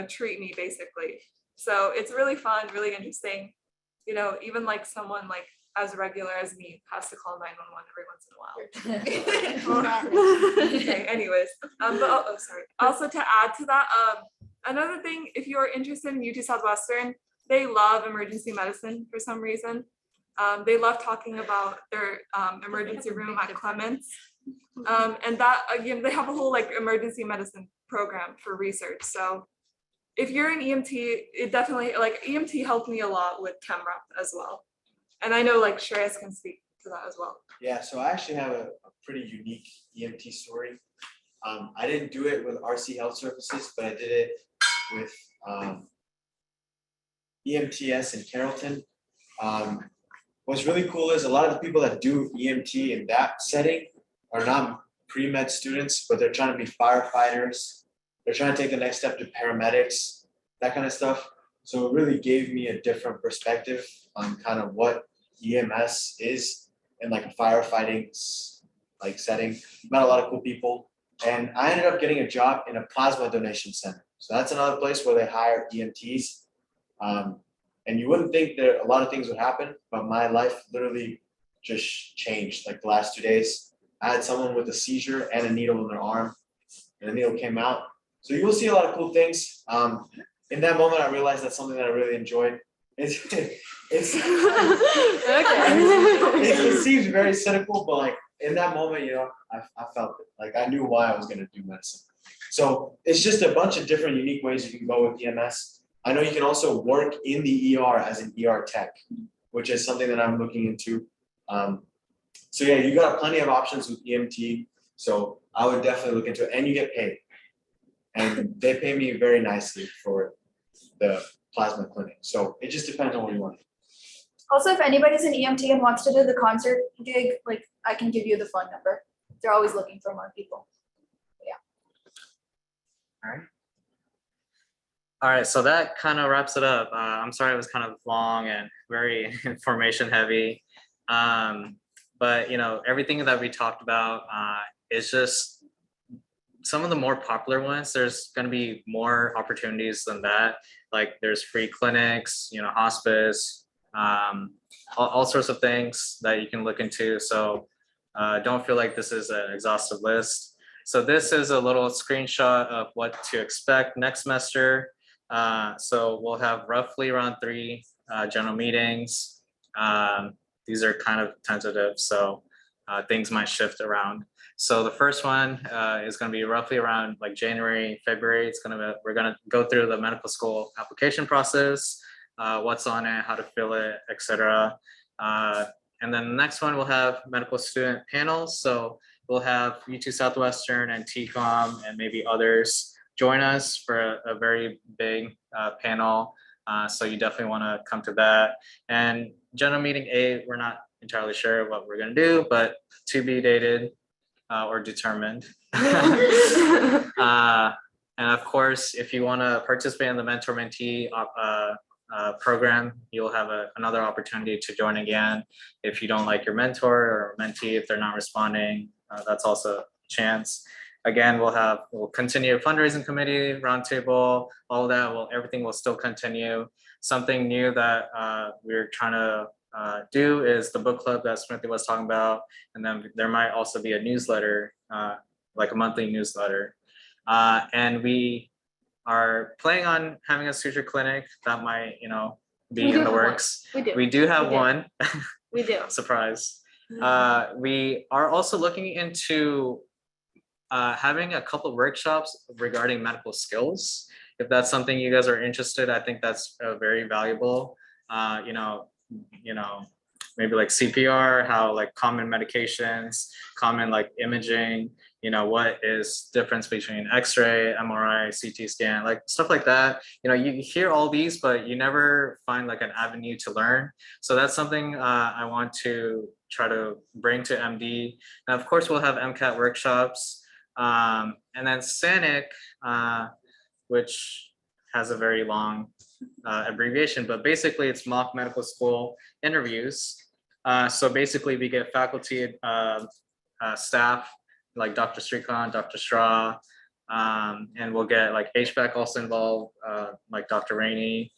treat me basically. So it's really fun, really interesting. Even like someone like as regular as me has to call 911 every once in a while. Okay, anyways, but sorry. Also to add to that, another thing, if you're interested in UT Southwestern, they love emergency medicine for some reason. They love talking about their emergency room at Clements. And that, again, they have a whole like emergency medicine program for research. So if you're an EMT, it definitely, like EMT helped me a lot with ChemRep as well. And I know like Shreyas can speak to that as well. Yeah, so I actually have a pretty unique EMT story. I didn't do it with RC Health Services, but I did it with EMTS in Carrollton. What's really cool is a lot of the people that do EMT in that setting are not pre-med students, but they're trying to be firefighters. They're trying to take the next step to paramedics, that kind of stuff. So it really gave me a different perspective on kind of what EMS is in like a firefighting like setting. Met a lot of cool people, and I ended up getting a job in a plasma donation center. So that's another place where they hire EMTs. And you wouldn't think that a lot of things would happen, but my life literally just changed. Like the last 2 days, I had someone with a seizure and a needle in their arm, and the needle came out. So you will see a lot of cool things. In that moment, I realized that's something that I really enjoyed. It seems very cynical, but like in that moment, I felt it. Like I knew why I was going to do medicine. So it's just a bunch of different unique ways you can go with EMS. I know you can also work in the ER as an ER tech, which is something that I'm looking into. So yeah, you got plenty of options with EMT. So I would definitely look into it, and you get paid. And they pay me very nicely for the plasma clinic. So it just depends on what you want. Also, if anybody's an EMT and wants to do the concert gig, like I can give you the phone number. They're always looking for more people. All right, so that kind of wraps it up. I'm sorry it was kind of long and very information heavy. But everything that we talked about is just some of the more popular ones. There's going to be more opportunities than that. Like there's free clinics, hospice, all sorts of things that you can look into. So don't feel like this is an exhaustive list. So this is a little screenshot of what to expect next semester. So we'll have roughly around 3 general meetings. These are kind of tentative, so things might shift around. So the first one is going to be roughly around like January, February. We're going to go through the medical school application process, what's on it, how to fill it, etc. And then the next one we'll have medical student panels. So we'll have UT Southwestern and TCOM and maybe others join us for a very big panel. So you definitely want to come to that. And general meeting 8, we're not entirely sure what we're going to do, but to be dated or determined. And of course, if you want to participate in the mentor-mentee program, you'll have another opportunity to join again. If you don't like your mentor or mentee, if they're not responding, that's also a chance. Again, we'll continue fundraising committee, roundtable, all that, everything will still continue. Something new that we're trying to do is the book club that Smithy was talking about. And then there might also be a newsletter, like a monthly newsletter. And we are planning on having a suture clinic that might, be We do in the have one. works. We do. We do have We do. one. We do. Surprise. We are also looking into having a couple of workshops regarding medical skills. If that's something you guys are interested, I think that's very valuable. Maybe like CPR, how like common medications, common like imaging, what is difference between X-ray, MRI, CT scan, like stuff like that. You hear all these, but you never find like an avenue to learn. So that's something I want to try to bring to MD. And of course, we'll have MCAT workshops. And then SANIC, which has a very long abbreviation, but basically it's mock medical school interviews. So basically we get faculty, staff, like Dr. Srikanth, Dr. Straw, and we'll get like HVAC also involved, like Dr. Rainey.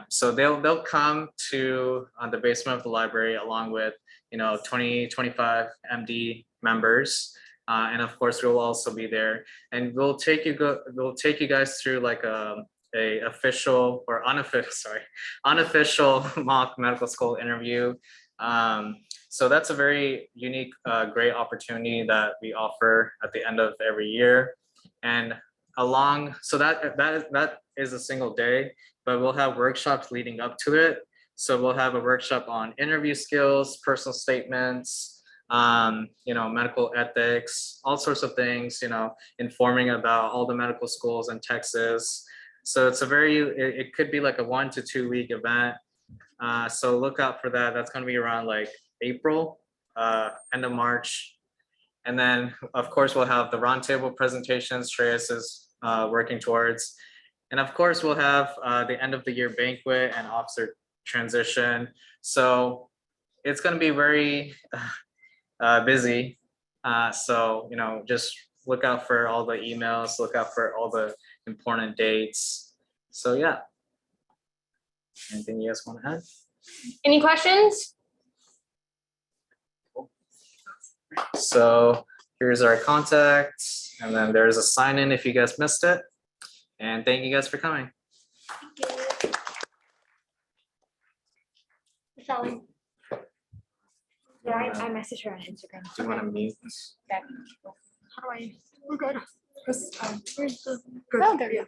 So they'll come to the basement of the library along with 20-25 MD members. And of course, we'll also be there, and we'll take you guys through like a official or unofficial mock medical school interview. So that's a very unique, great opportunity that we offer at the end of every year. And so that is a single day, but we'll have workshops leading up to it. So we'll have a workshop on interview skills, personal statements, medical ethics, all sorts of things, informing about all the medical schools in Texas. So it's it could be like a 1 to 2 week event. So look out for that. That's going to be around like April, end of March. And then of course we'll have the roundtable presentations Shreyas is working towards. And of course we'll have the end of the year banquet and officer transition. So it's going to be very busy. So, just look out for all the emails, look out for all the important dates. So yeah. Anything you guys want to add? Any questions? So here's our contacts, and then there's a sign in if you guys missed it. And thank you guys for coming. Sally. Yeah, I messaged her on Instagram. Do you want to mute? How do I? We're good. Oh, there you go.